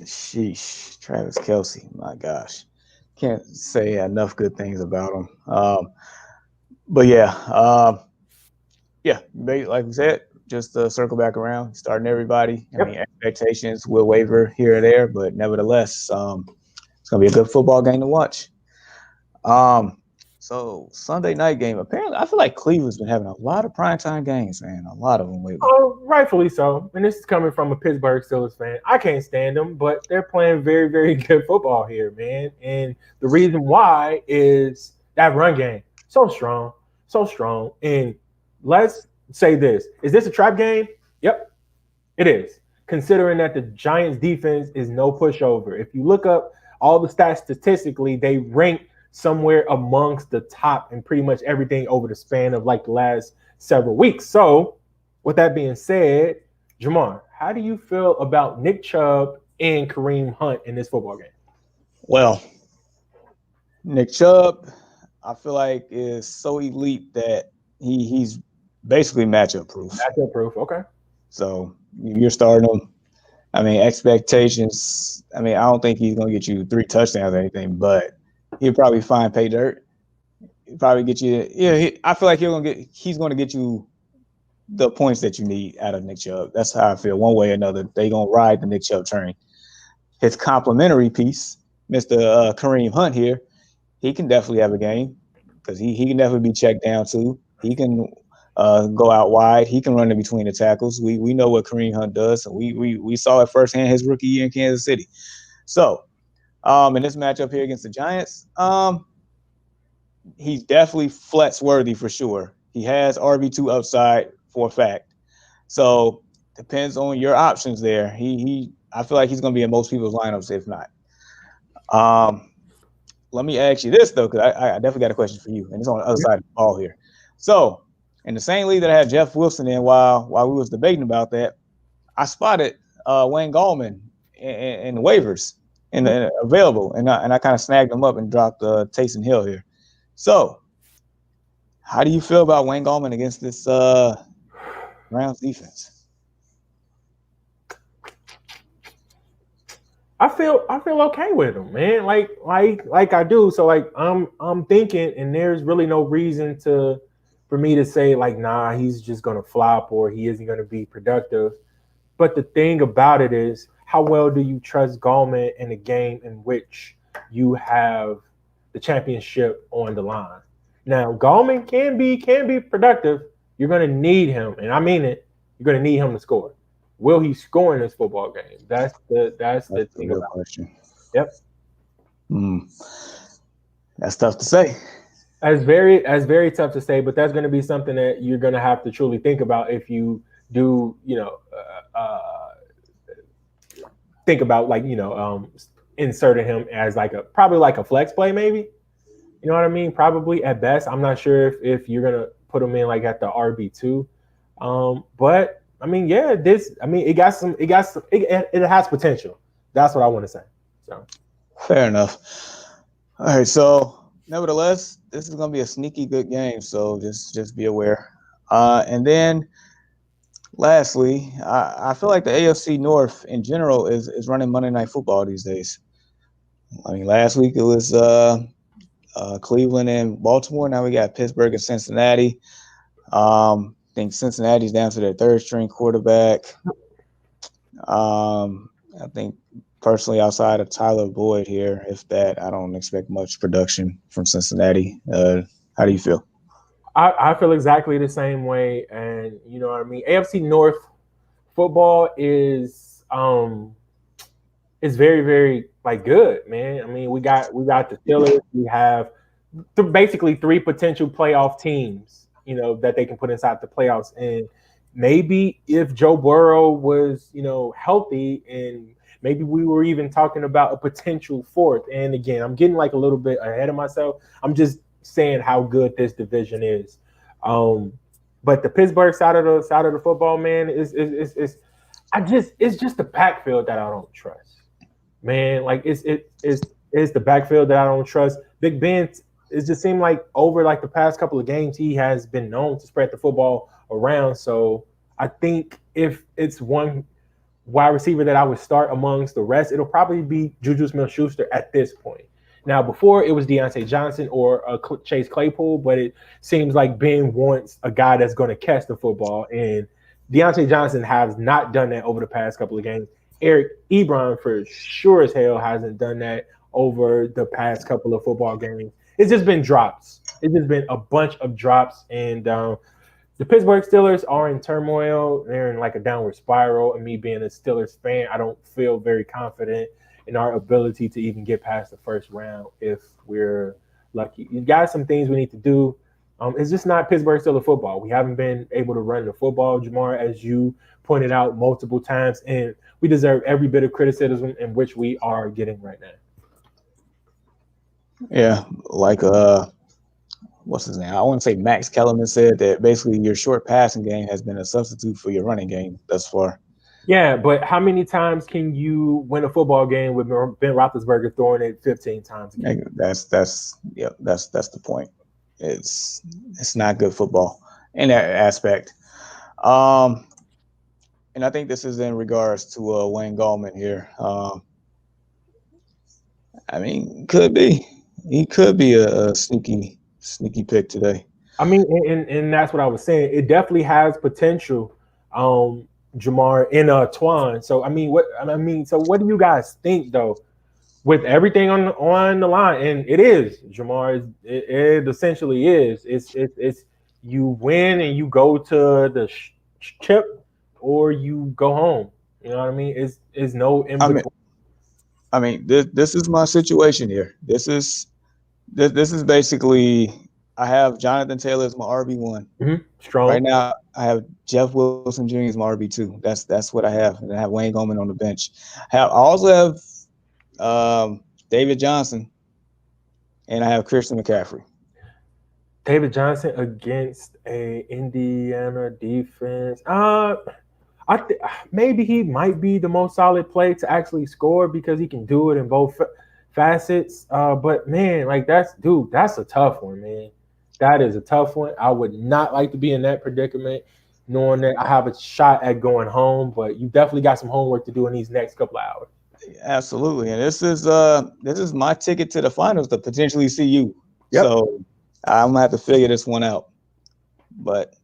Sheesh, Travis Kelce, my gosh. Can't say enough good things about him. But yeah, like we said, just to circle back around, starting everybody. I mean, expectations will waver here or there, but nevertheless, it's going to be a good football game to watch. So Sunday night game, apparently, I feel like Cleveland's been having a lot of primetime games, man. A lot of them lately. Oh, rightfully so. And this is coming from a Pittsburgh Steelers fan. I can't stand them, but they're playing very, very good football here, man. And the reason why is that run game. So strong. And let's say this. Is this a trap game? Yep, it is. Considering that the Giants defense is no pushover. If you look up all the stats statistically, they rank somewhere amongst the top in pretty much everything over the span of like the last several weeks. So with that being said, Jamar, how do you feel about Nick Chubb and Kareem Hunt in this football game? Well, Nick Chubb, I feel like is so elite that he's basically matchup proof. Matchup proof, okay. So you're starting him. I mean, expectations. I mean, I don't think he's going to get you 3 touchdowns or anything, but he'll probably find pay dirt. He'll probably get you. Yeah, I feel like he's going to get you the points that you need out of Nick Chubb. That's how I feel. One way or another, they're going to ride the Nick Chubb train. His complimentary piece, Mr. Kareem Hunt here, he can definitely have a game because he can definitely be checked down too. He can go out wide. He can run in between the tackles. We know what Kareem Hunt does. And we saw it firsthand his rookie year in Kansas City. So in this matchup here against the Giants, he's definitely flex worthy for sure. He has RB2 upside for a fact. So depends on your options there. I feel like he's going to be in most people's lineups, if not. Let me ask you this, though, because I definitely got a question for you, and it's on the other side of the ball here. So in the same league that I had Jeff Wilson in while we was debating about that, I spotted Wayne Gallman in the waivers and available, and I kind of snagged him up and dropped Taysom Hill here. So how do you feel about Wayne Gallman against this Browns defense? I feel okay with him, man. Like I do. So like I'm thinking, and there's really no reason for me to say like, nah, he's just gonna flop or he isn't gonna be productive. But the thing about it is, how well do you trust Gallman in a game in which you have the championship on the line? Now, Gallman can be productive. You're gonna need him, and I mean it. You're gonna need him to score. Will he score in this football game? That's the thing about question. Yep. That's tough to say. That's very tough to say, but that's going to be something that you're going to have to truly think about if you do, think about inserting him as probably like a flex play, maybe. You know what I mean? Probably at best. I'm not sure if you're going to put him in like at the RB2. But I mean, yeah, it has potential. That's what I want to say. So fair enough. All right, so nevertheless, this is going to be a sneaky good game, so just be aware. And then lastly, I feel like the AFC North in general is running Monday Night Football these days. I mean, last week it was Cleveland and Baltimore. Now we got Pittsburgh and Cincinnati. I think Cincinnati's down to their third string quarterback. I think personally, outside of Tyler Boyd here, if that, I don't expect much production from Cincinnati. How do you feel? I feel exactly the same way, and you know what I mean. AFC North football is very, very good, man. I mean, we got the Steelers. We have basically 3 potential playoff teams, that they can put inside the playoffs. And maybe if Joe Burrow was, healthy, and maybe we were even talking about a potential 4th. And again, I'm getting like a little bit ahead of myself. I'm just saying how good this division is. But the Pittsburgh side of the football, man, is it's just the backfield that I don't trust, man. Like it's the backfield that I don't trust. Big Ben, it just seemed like over like the past couple of games, he has been known to spread the football around. So I think if it's one wide receiver that I would start amongst the rest, it'll probably be Juju Smith-Schuster at this point. Now, before it was Deontay Johnson or Chase Claypool, but it seems like Ben wants a guy that's going to catch the football, and Deontay Johnson has not done that over the past couple of games. Eric Ebron, for sure as hell, hasn't done that over the past couple of football games. It's just been drops. It's just been a bunch of drops, and the Pittsburgh Steelers are in turmoil. They're in like a downward spiral. And me being a Steelers fan, I don't feel very confident in our ability to even get past the first round if we're lucky. You got some things we need to do. It's just not Pittsburgh Steelers football. We haven't been able to run the football, Jamar, as you pointed out multiple times, and we deserve every bit of criticism in which we are getting right now. Yeah, like what's his name? I want to say Max Kellerman said that basically your short passing game has been a substitute for your running game thus far. Yeah, but how many times can you win a football game with Ben Roethlisberger throwing it 15 times a game? That's the point. It's not good football in that aspect. And I think this is in regards to Wayne Gallman here. I mean, he could be a sneaky pick today. I mean, and that's what I was saying. It definitely has potential. Jamar and Twan. So what do you guys think though? With everything on the line, and it is Jamar. It essentially is. It's you win and you go to the chip, or you go home. You know what I mean? It's no in between. I mean, this is my situation here. This is basically. I have Jonathan Taylor as my RB1. Mm-hmm. Strong. Right now, I have Jeff Wilson Jr. as my RB2. That's what I have. And I have Wayne Gallman on the bench. I also have David Johnson, and I have Christian McCaffrey. David Johnson against a Indiana defense. Maybe he might be the most solid play to actually score because he can do it in both facets. But man, like that's a tough one, man. That is a tough one. I would not like to be in that predicament, knowing that I have a shot at going home. But you definitely got some homework to do in these next couple of hours. Absolutely, and this is my ticket to the finals to potentially see you. Yep. So I'm gonna have to figure this one out. But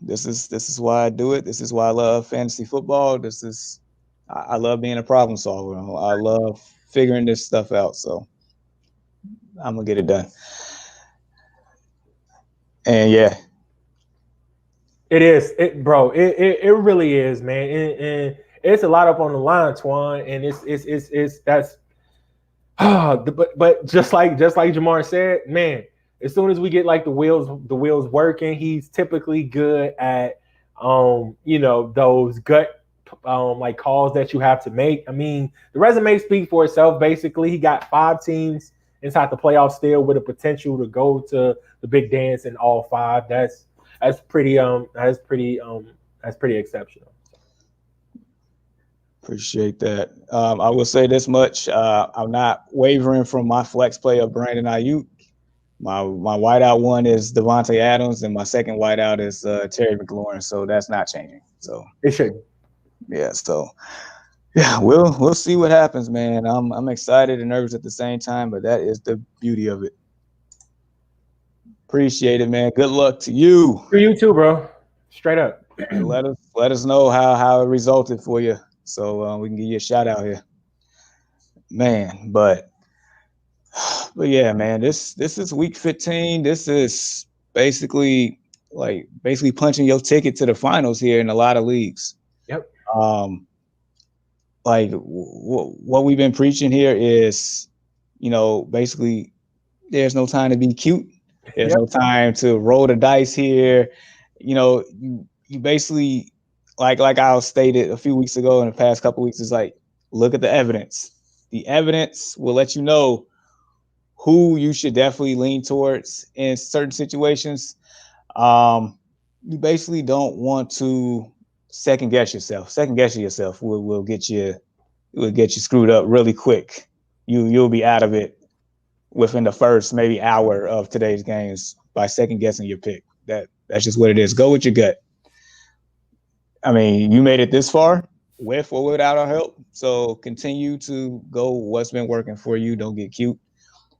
this is why I do it. This is why I love fantasy football. I love being a problem solver. I love figuring this stuff out. So I'm gonna get it done. And yeah, it is, bro. It really is, man. And it's a lot up on the line, Twan. And but just like Jamar said, man. As soon as we get like the wheels working, he's typically good at those gut like calls that you have to make. I mean, the resume speaks for itself. Basically, he got 5 teams inside the playoffs still with a potential to go to the big dance in all 5. That's pretty exceptional. Appreciate that. I will say this much: I'm not wavering from my flex play of Brandon Ayuk. My wideout one is Devontae Adams, and my second wideout is Terry McLaurin. So that's not changing. So it should. Yeah. So yeah, we'll see what happens, man. I'm excited and nervous at the same time, but that is the beauty of it. Appreciate it, man. Good luck to you. For you too, bro. Straight up. Let us know how it resulted for you, so we can give you a shout out here, man. But yeah, man, this is week 15. This is basically punching your ticket to the finals here in a lot of leagues. Yep. Like what we've been preaching here is, basically there's no time to be cute. There's no time to roll the dice here. You basically like I stated a few weeks ago, in the past couple of weeks, is like, look at the evidence. The evidence will let you know who you should definitely lean towards in certain situations. you basically don't want to second guess yourself. Second guessing yourself will get you screwed up really quick. You'll be out of it within the first maybe hour of today's games by second guessing your pick. That's just what it is. Go with your gut. I mean, you made it this far with or without our help. So continue to go what's been working for you. Don't get cute.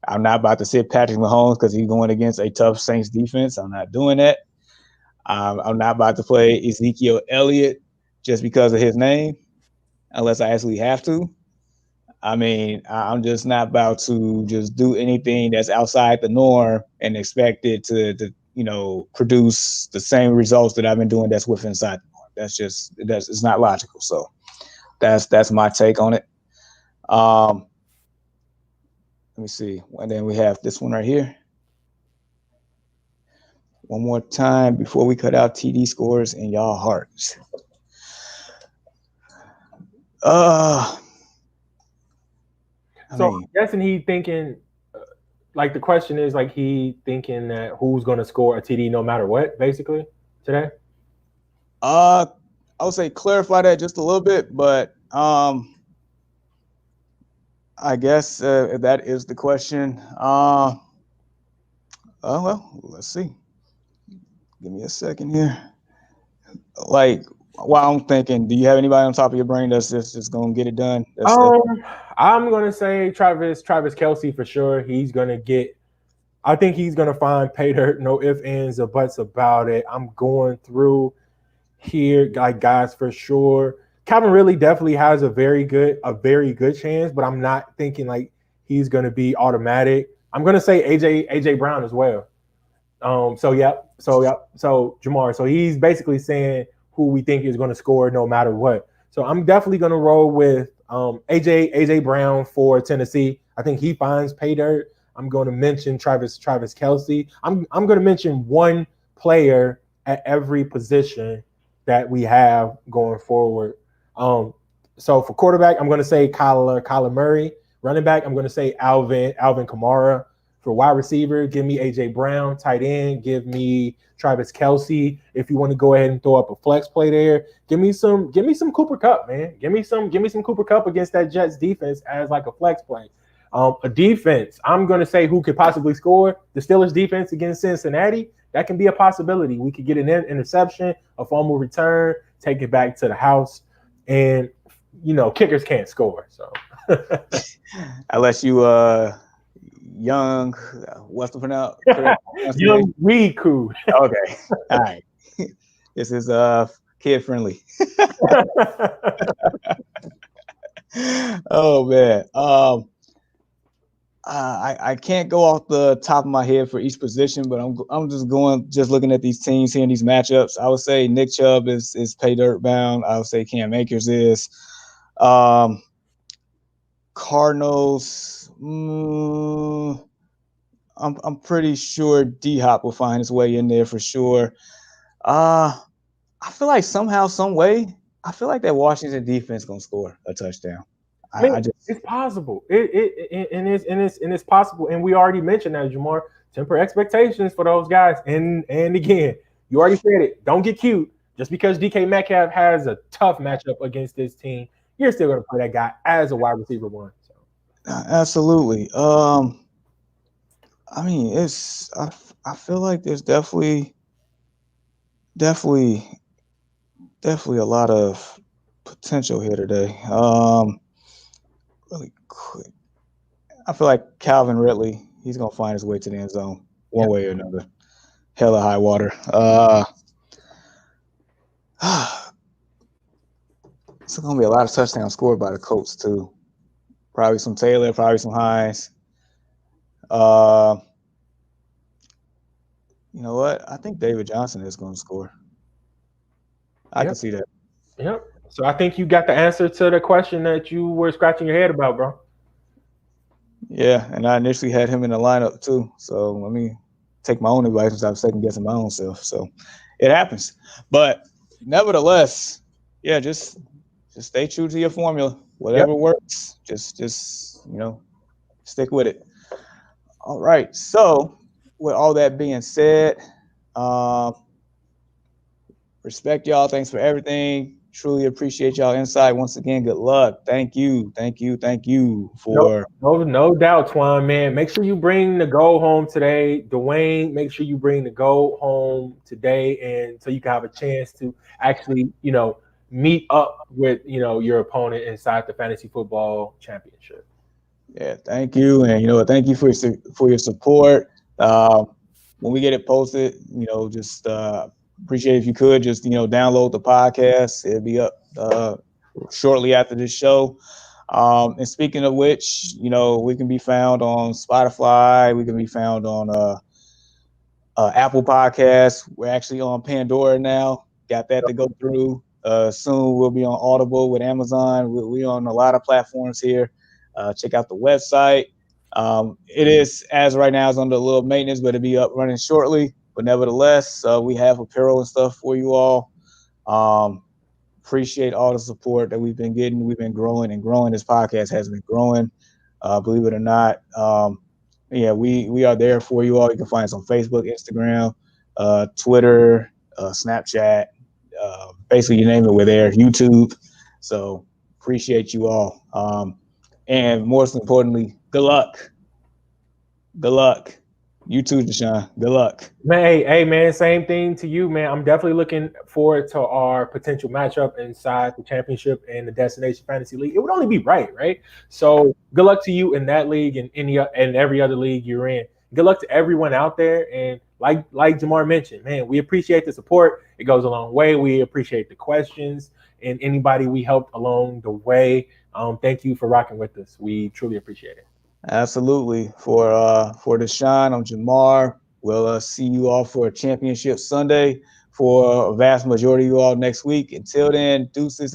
I'm not about to sit Patrick Mahomes because he's going against a tough Saints defense. I'm not doing that. I'm not about to play Ezekiel Elliott just because of his name, unless I actually have to. I mean, I'm just not about to just do anything that's outside the norm and expect it to produce the same results that I've been doing that's within inside the norm. It's not logical. So that's my take on it. Let me see. And then we have this one right here. One more time before we cut out TD scores in y'all hearts. I'm guessing he thinking, like the question is like he thinking that who's going to score a TD no matter what, basically today. I would say clarify that just a little bit, but I guess if that is the question. Well, let's see. Give me a second here. Like, while I'm thinking, do you have anybody on top of your brain that's just gonna get it done? I'm gonna say Travis Kelce for sure. He's gonna get. I think he's gonna find pay dirt, no ifs, ands, or buts about it. I'm going through here, like guys for sure. Calvin Ridley definitely has a very good chance, but I'm not thinking like he's gonna be automatic. I'm gonna say AJ Brown as well. So Jamar. So he's basically saying who we think is going to score no matter what. So I'm definitely going to roll with AJ Brown for Tennessee. I think he finds pay dirt. I'm going to mention Travis Kelce. I'm going to mention one player at every position that we have going forward. So for quarterback, I'm going to say Kyler Murray. Running back, I'm going to say Alvin Kamara. For wide receiver, give me AJ Brown. Tight end, give me Travis Kelce. If you want to go ahead and throw up a flex play there, give me some Cooper Kupp, man. Give me some Cooper Kupp against that Jets defense as like a flex play. A defense, I'm going to say who could possibly score. The Steelers defense against Cincinnati, that can be a possibility. We could get an interception, a fumble return, take it back to the house, and kickers can't score. So unless you Young, what's the pronounce? Young Wiku. Okay, all right. This is kid friendly. Oh man, I can't go off the top of my head for each position, but I'm just looking at these teams here in these matchups. I would say Nick Chubb is pay dirt bound. I would say Cam Akers is. Cardinals. I'm pretty sure D-Hop will find his way in there for sure. I feel like somehow, some way, I feel like that Washington defense gonna score a touchdown. It's possible. It's possible. And we already mentioned that, Jamar. Temper expectations for those guys. And again, you already said it. Don't get cute. Just because DK Metcalf has a tough matchup against this team, you're still gonna play that guy as a wide receiver one. So. Absolutely. I mean, I feel like there's definitely a lot of potential here today. Really quick. I feel like Calvin Ridley, he's gonna find his way to the end zone one way or another. Hella high water. It's gonna be a lot of touchdowns scored by the Colts too. Probably some Taylor, probably some Hines. You know what? I think David Johnson is going to score. I can see that. Yep. So I think you got the answer to the question that you were scratching your head about, bro. Yeah, and I initially had him in the lineup too. So let me take my own advice since I'm second guessing my own self. So it happens. But nevertheless, yeah, just stay true to your formula. Whatever works, just stick with it. All right. So with all that being said, Respect y'all. Thanks for everything. Truly appreciate y'all insight. Once again, good luck. Thank you for No doubt, Twan, man. Make sure you bring the goal home today. Dwayne, make sure you bring the goal home today, and so you can have a chance to actually, meet up with, your opponent inside the fantasy football championship. Yeah, thank you. And thank you for your support. When we get it posted, just appreciate if you could just, download the podcast. It'll be up shortly after this show. And speaking of which, we can be found on Spotify. We can be found on Apple Podcasts. We're actually on Pandora now. Got that to go through. Soon we'll be on Audible with Amazon. We're on a lot of platforms here. Check out the website. It is, as right now, is under a little maintenance, but it'll be up running shortly. But nevertheless, we have apparel and stuff for you all. Appreciate all the support that we've been getting. We've been growing and growing. This podcast has been growing, believe it or not. We are there for you all. You can find us on Facebook, Instagram, Twitter, Snapchat. Basically, you name it, we're there. YouTube. So appreciate you all. And most importantly, good luck. Good luck. You too, Deshaun. Good luck. Man, hey, man, same thing to you, man. I'm definitely looking forward to our potential matchup inside the championship and the Destination Fantasy League. It would only be right? So good luck to you in that league and every other league you're in. Good luck to everyone out there. And like Jamar mentioned, man, we appreciate the support. It goes a long way. We appreciate the questions and anybody we helped along the way. Thank you for rocking with us. We truly appreciate it. Absolutely. For Deshaun, I'm Jamar. We'll see you all for a championship Sunday. For a vast majority of you all next week. Until then, deuces.